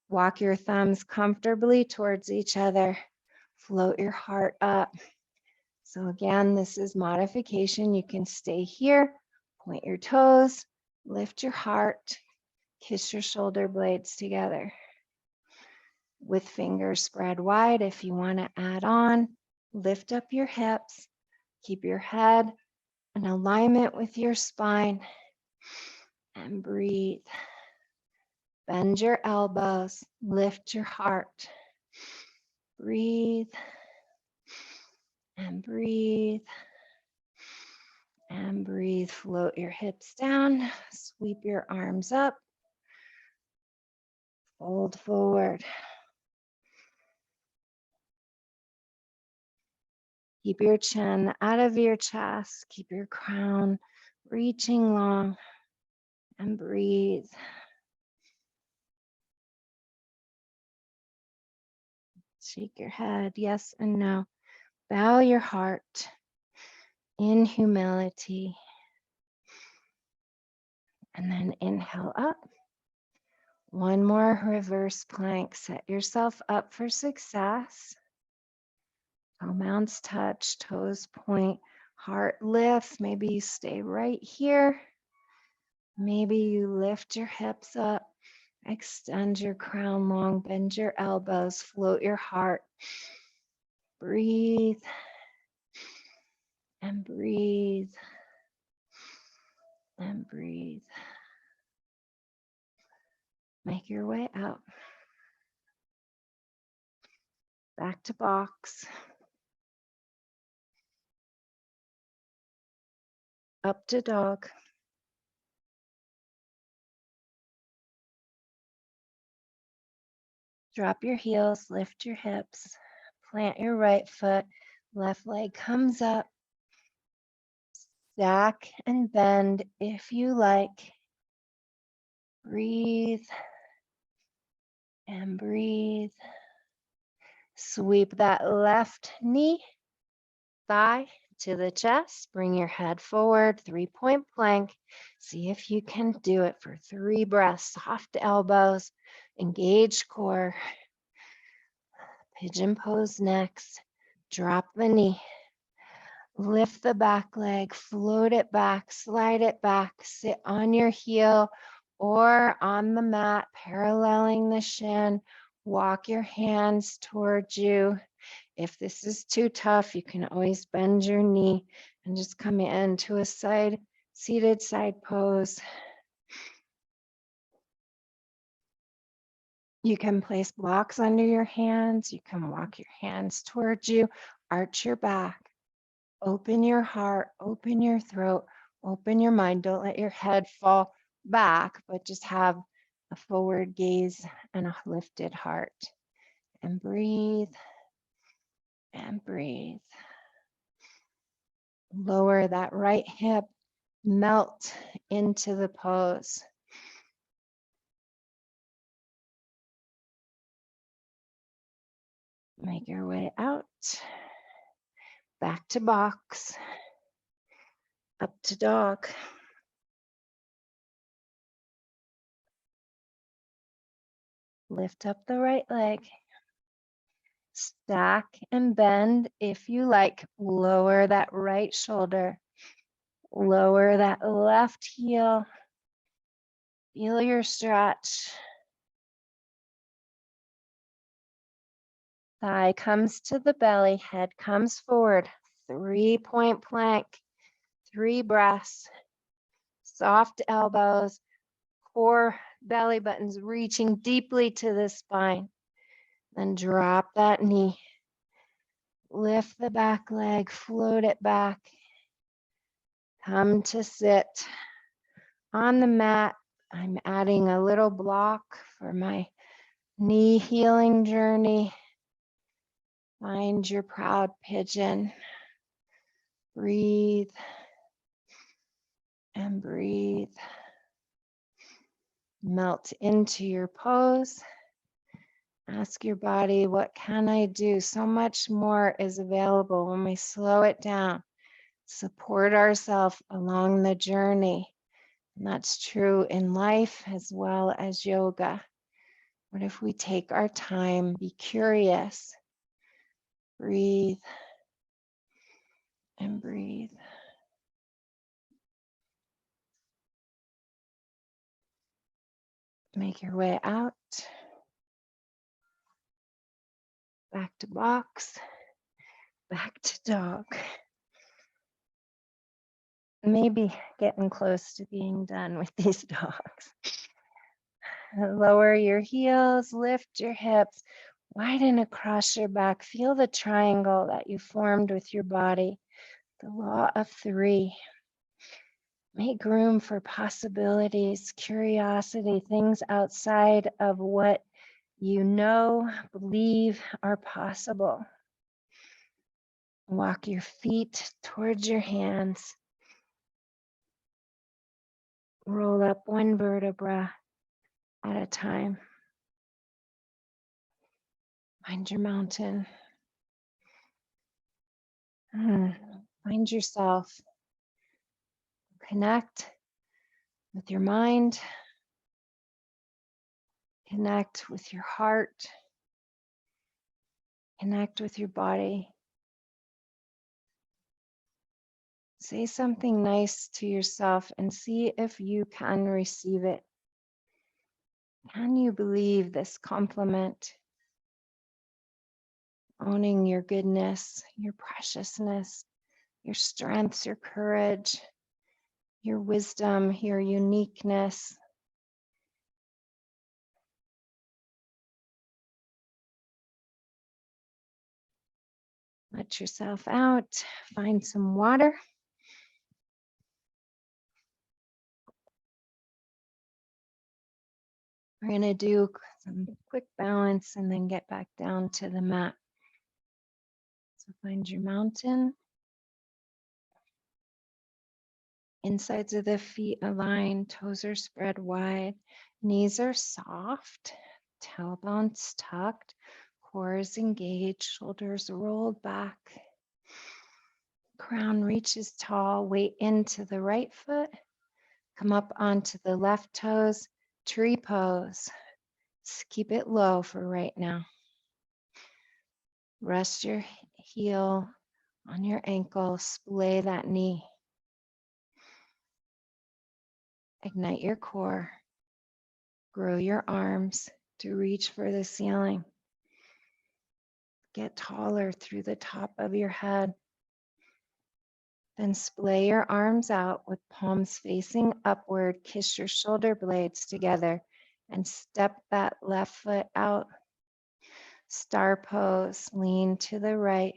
Speaker 1: Walk your thumbs comfortably towards each other. Float your heart up. So again, this is modification. You can stay here, point your toes, lift your heart, kiss your shoulder blades together. With fingers spread wide, if you want to add on, lift up your hips, keep your head in alignment with your spine, and breathe. Bend your elbows, lift your heart. Breathe and breathe and breathe. Float your hips down, sweep your arms up, fold forward. Keep your chin out of your chest. Keep your crown reaching long, and breathe. Shake your head, yes and no. Bow your heart in humility. And then inhale up. One more reverse plank. Set yourself up for success. Toe mounts touch, toes point, heart lifts. Maybe you stay right here. Maybe you lift your hips up, extend your crown long, bend your elbows, float your heart. Breathe and breathe and breathe. Make your way out. Back to box. Up to dog. Drop your heels, lift your hips, plant your right foot, left leg comes up. Stack and bend if you like. Breathe and breathe. Sweep that left knee, thigh to the chest. Bring your head forward, 3-point plank. See if you can do it for 3 breaths. Soft elbows, engage core. Pigeon pose next. Drop the knee. Lift the back leg, float it back, slide it back, sit on your heel or on the mat, paralleling the shin. Walk your hands towards you. If this is too tough, you can always bend your knee and just come into a seated side pose. You can place blocks under your hands. You can walk your hands towards you, arch your back. Open your heart, open your throat, open your mind. Don't let your head fall back, but just have a forward gaze and a lifted heart. And breathe and breathe. Lower that right hip, melt into the pose. Make your way out. Back to box. Up to dog. Lift up the right leg. Stack and bend if you like. Lower that right shoulder. Lower that left heel. Feel your stretch. Thigh comes to the belly, head comes forward. 3-point plank. 3 breaths. Soft elbows. Core belly buttons reaching deeply to the spine. Then drop that knee. Lift the back leg, float it back. Come to sit on the mat. I'm adding a little block for my knee healing journey. Find your proud pigeon. Breathe and breathe. Melt into your pose. Ask your body, what can I do? So much more is available when we slow it down. Support ourselves along the journey. And that's true in life as well as yoga. What if we take our time, be curious, breathe and breathe. Make your way out. Back to box. Back to dog. Maybe getting close to being done with these dogs. Lower your heels, lift your hips, widen across your back. Feel the triangle that you formed with your body. The law of 3. Make room for possibilities, curiosity, things outside of what you know, believe are possible. Walk your feet towards your hands. Roll up one vertebra at a time. Find your mountain. Find yourself. Connect with your mind. Connect with your heart. Connect with your body. Say something nice to yourself and see if you can receive it. Can you believe this compliment? Owning your goodness, your preciousness, your strengths, your courage, your wisdom, your uniqueness. Let yourself out. Find some water. We're going to do some quick balance and then get back down to the mat. So find your mountain. Insides of the feet align, toes are spread wide, knees are soft, tailbones tucked, core is engaged, shoulders rolled back. Crown reaches tall, weight into the right foot, come up onto the left toes, tree pose. Just keep it low for right now. Rest your heel on your ankle, splay that knee. Ignite your core. Grow your arms to reach for the ceiling. Get taller through the top of your head. Then splay your arms out with palms facing upward. Kiss your shoulder blades together and step that left foot out. Star pose, lean to the right.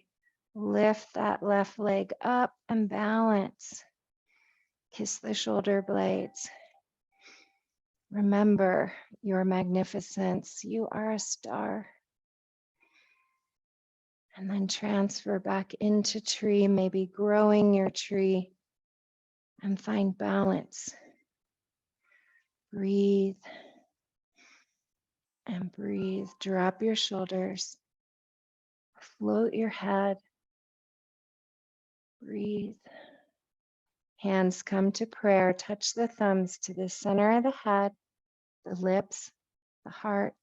Speaker 1: Lift that left leg up and balance. Kiss the shoulder blades. Remember your magnificence. You are a star. And then transfer back into tree, maybe growing your tree, and find balance. Breathe and breathe. Drop your shoulders. Float your head. Breathe. Hands come to prayer. Touch the thumbs to the center of the head, the lips, the heart.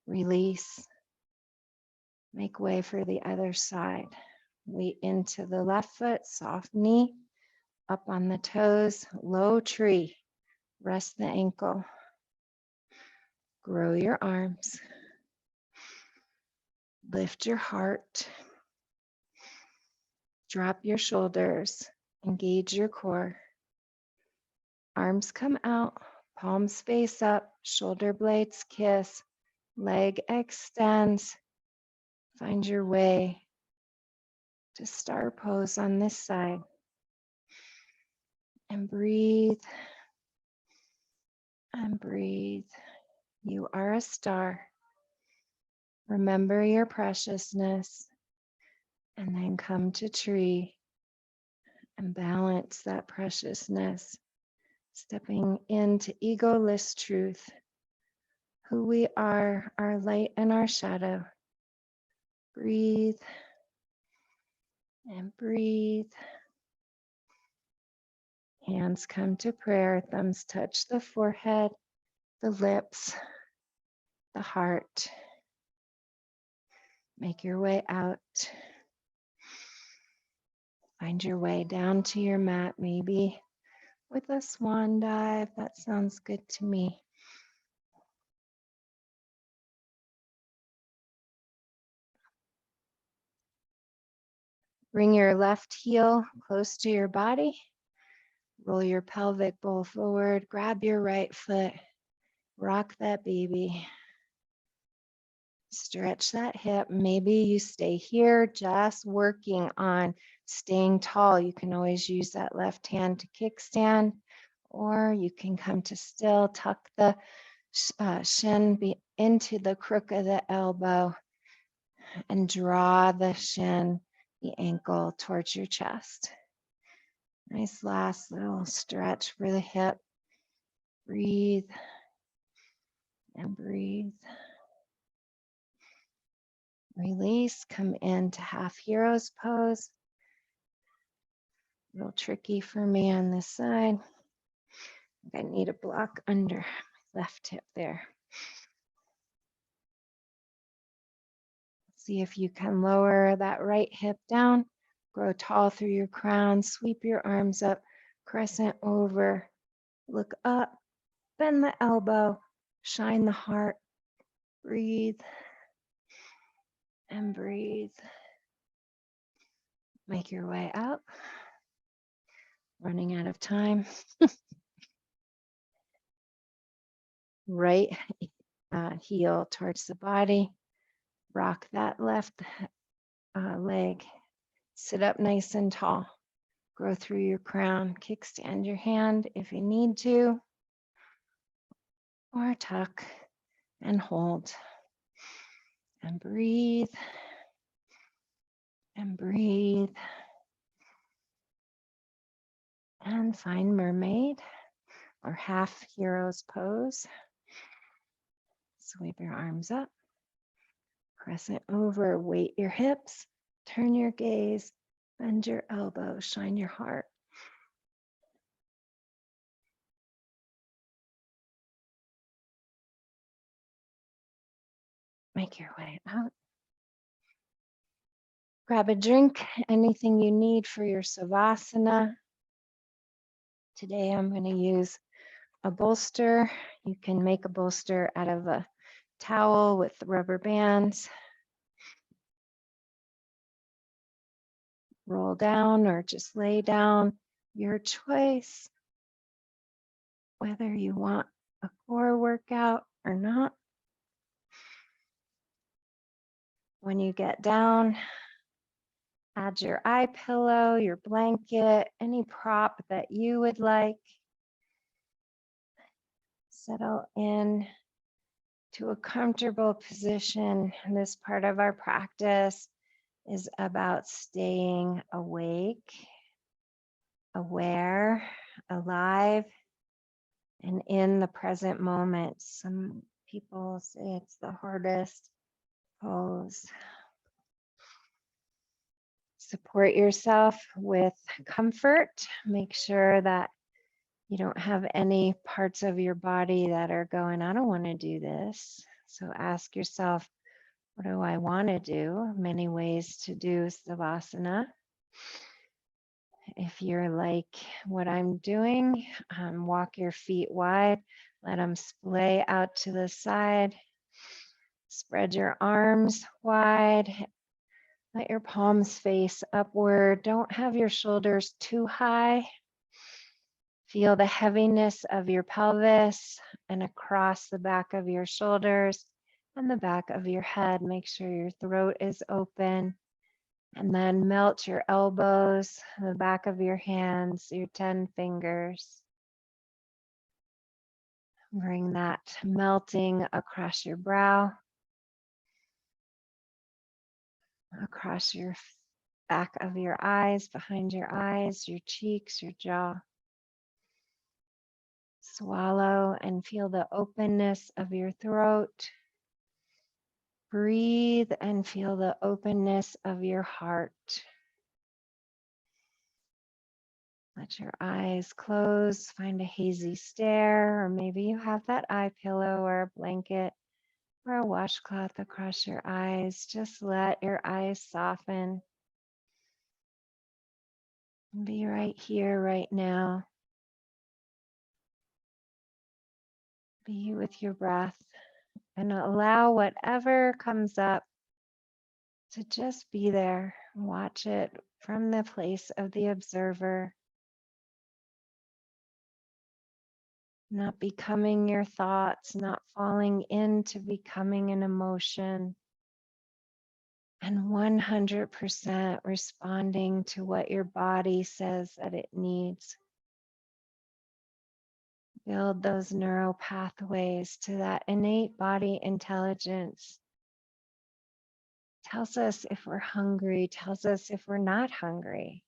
Speaker 1: Release. Make way for the other side. Weight into the left foot, soft knee, up on the toes, low tree. Rest the ankle. Grow your arms. Lift your heart. Drop your shoulders. Engage your core. Arms come out, palms face up, shoulder blades kiss, leg extends. Find your way to star pose on this side. And breathe. And breathe. You are a star. Remember your preciousness. And then come to tree and balance that preciousness. Stepping into egoless truth. Who we are, our light and our shadow. Breathe and breathe. Hands come to prayer. Thumbs touch the forehead, the lips, the heart. Make your way out. Find your way down to your mat, maybe with a swan dive. That sounds good to me. Bring your left heel close to your body. Roll your pelvic bowl forward. Grab your right foot. Rock that baby. Stretch that hip. Maybe you stay here just working on staying tall. You can always use that left hand to kickstand, or you can come to still, tuck the shin into the crook of the elbow, and draw the shin, the ankle towards your chest. Nice last little stretch for the hip. Breathe and breathe. Release, come into half hero's pose. A little tricky for me on this side. I need a block under my left hip there. See if you can lower that right hip down. Grow tall through your crown. Sweep your arms up. Crescent over. Look up. Bend the elbow. Shine the heart. Breathe and breathe. Make your way up. Running out of time. Right heel towards the body. Rock that left leg. Sit up nice and tall. Grow through your crown. Kickstand your hand if you need to. Or tuck and hold. And breathe. And breathe. And find mermaid or half hero's pose. Sweep your arms up. Crescent over. Weight your hips. Turn your gaze. Bend your elbows. Shine your heart. Make your way out. Grab a drink, anything you need for your Savasana. Today I'm going to use a bolster. You can make a bolster out of a towel with rubber bands. Roll down or just lay down, your choice. Whether you want a core workout or not. When you get down, add your eye pillow, your blanket, any prop that you would like. Settle in to a comfortable position. This part of our practice is about staying awake, aware, alive, and in the present moment. Some people say it's the hardest pose. Support yourself with comfort. Make sure that you don't have any parts of your body that are going, I don't want to do this. So ask yourself, what do I want to do? Many ways to do Savasana. If you're like what I'm doing, walk your feet wide, let them splay out to the side. Spread your arms wide. Let your palms face upward. Don't have your shoulders too high. Feel the heaviness of your pelvis and across the back of your shoulders and the back of your head. Make sure your throat is open. And then melt your elbows, the back of your hands, your 10 fingers. Bring that melting across your brow, across your back of your eyes, behind your eyes, your cheeks, your jaw. Swallow and feel the openness of your throat. Breathe and feel the openness of your heart. Let your eyes close, find a hazy stare, or maybe you have that eye pillow or a blanket or a washcloth across your eyes. Just let your eyes soften. Be right here, right now. Be with your breath and allow whatever comes up to just be there. Watch it from the place of the observer. Not becoming your thoughts, not falling into becoming an emotion, and 100% responding to what your body says that it needs. Build those neural pathways to that innate body intelligence. Tells us if we're hungry, tells us if we're not hungry,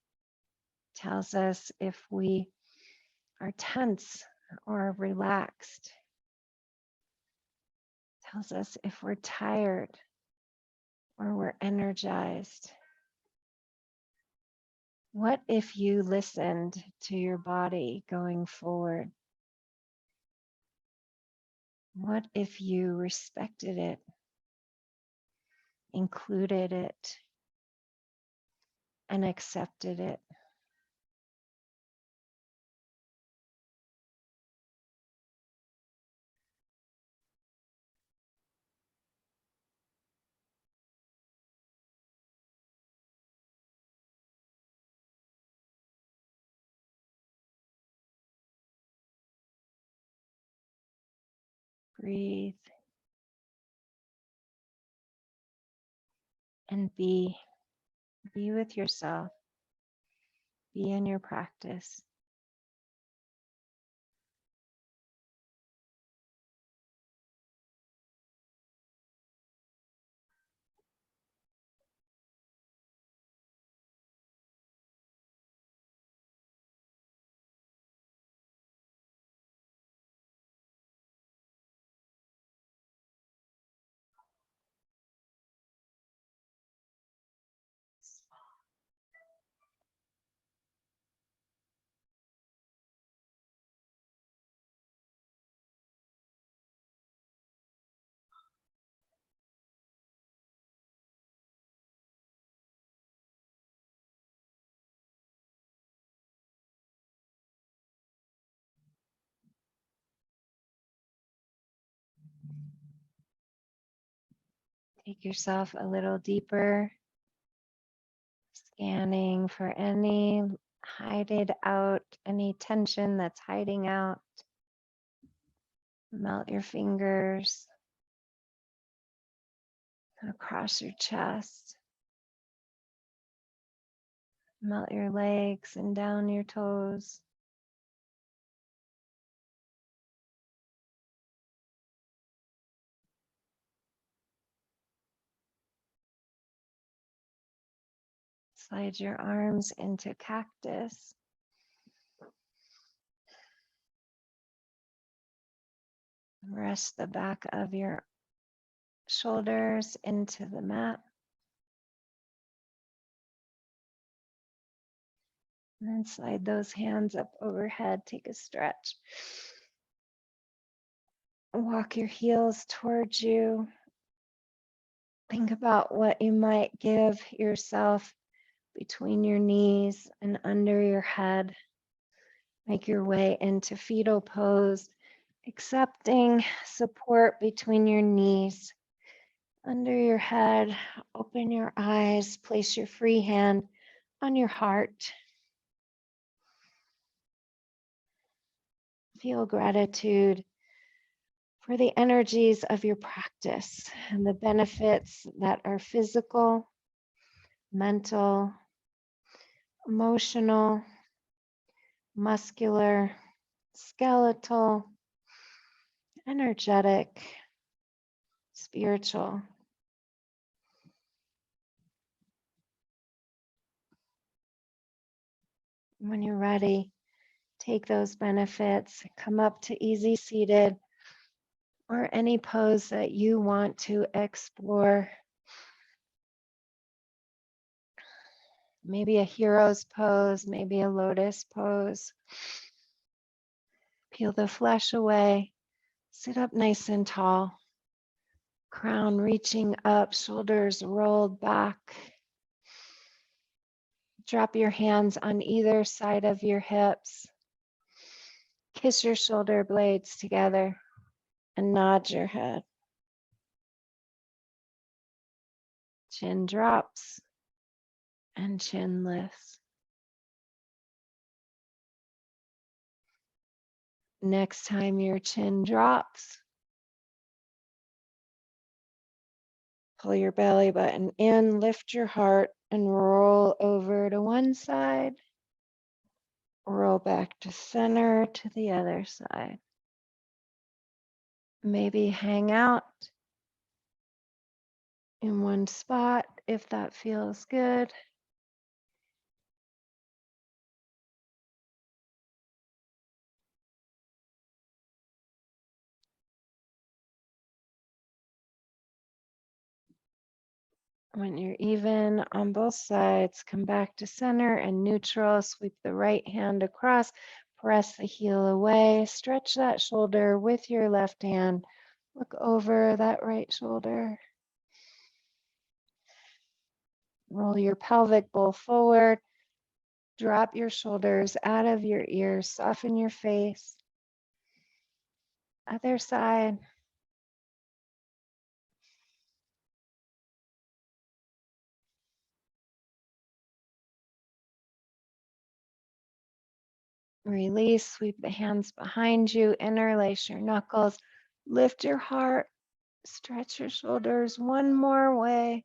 Speaker 1: tells us if we are tense or relaxed, tells us if we're tired or we're energized. What if you listened to your body going forward? What if you respected it, included it, and accepted it? Breathe and be with yourself, be in your practice. Take yourself a little deeper, scanning for any any tension that's hiding out. Melt your fingers across your chest. Melt your legs and down your toes. Slide your arms into cactus. Rest the back of your shoulders into the mat. And then slide those hands up overhead. Take a stretch. Walk your heels towards you. Think about what you might give yourself between your knees and under your head. Make your way into fetal pose, accepting support between your knees. Under your head, open your eyes, place your free hand on your heart. Feel gratitude for the energies of your practice and the benefits that are physical, mental, emotional, muscular, skeletal, energetic, spiritual. When you're ready, take those benefits, come up to easy seated or any pose that you want to explore. Maybe a hero's pose, maybe a lotus pose. Peel the flesh away, sit up nice and tall. Crown reaching up, shoulders rolled back. Drop your hands on either side of your hips. Kiss your shoulder blades together and nod your head. Chin drops and chin lifts. Next time your chin drops, pull your belly button in, lift your heart, and roll over to one side. Roll back to center to the other side. Maybe hang out in one spot if that feels good. When you're even on both sides, come back to center and neutral. Sweep the right hand across, press the heel away, stretch that shoulder with your left hand. Look over that right shoulder. Roll your pelvic bowl forward. Drop your shoulders out of your ears. Soften your face. Other side. Release, sweep the hands behind you, interlace your knuckles, lift your heart, stretch your shoulders one more way.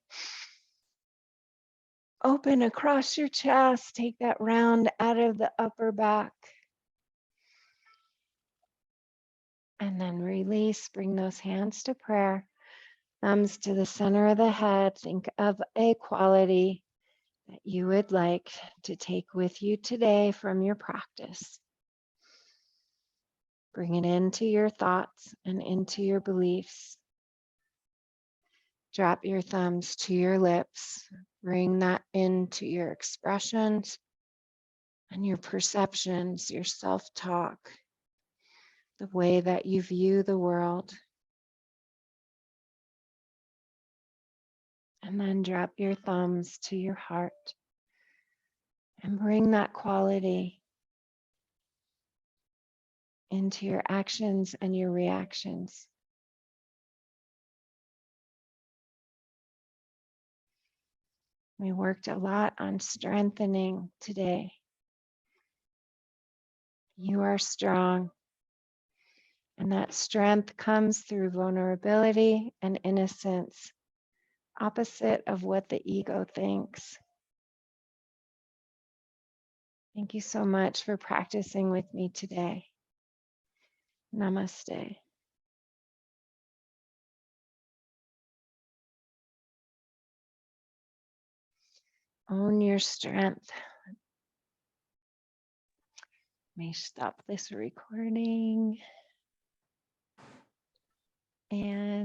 Speaker 1: Open across your chest, take that round out of the upper back. And then release, bring those hands to prayer, thumbs to the center of the head. Think of a quality that you would like to take with you today from your practice. Bring it into your thoughts and into your beliefs. Drop your thumbs to your lips. Bring that into your expressions and your perceptions, your self-talk, the way that you view the world. And then drop your thumbs to your heart and bring that quality into your actions and your reactions. We worked a lot on strengthening today. You are strong, and that strength comes through vulnerability and innocence, opposite of what the ego thinks. Thank you so much for practicing with me today. Namaste. Own your strength. Let me stop this recording. And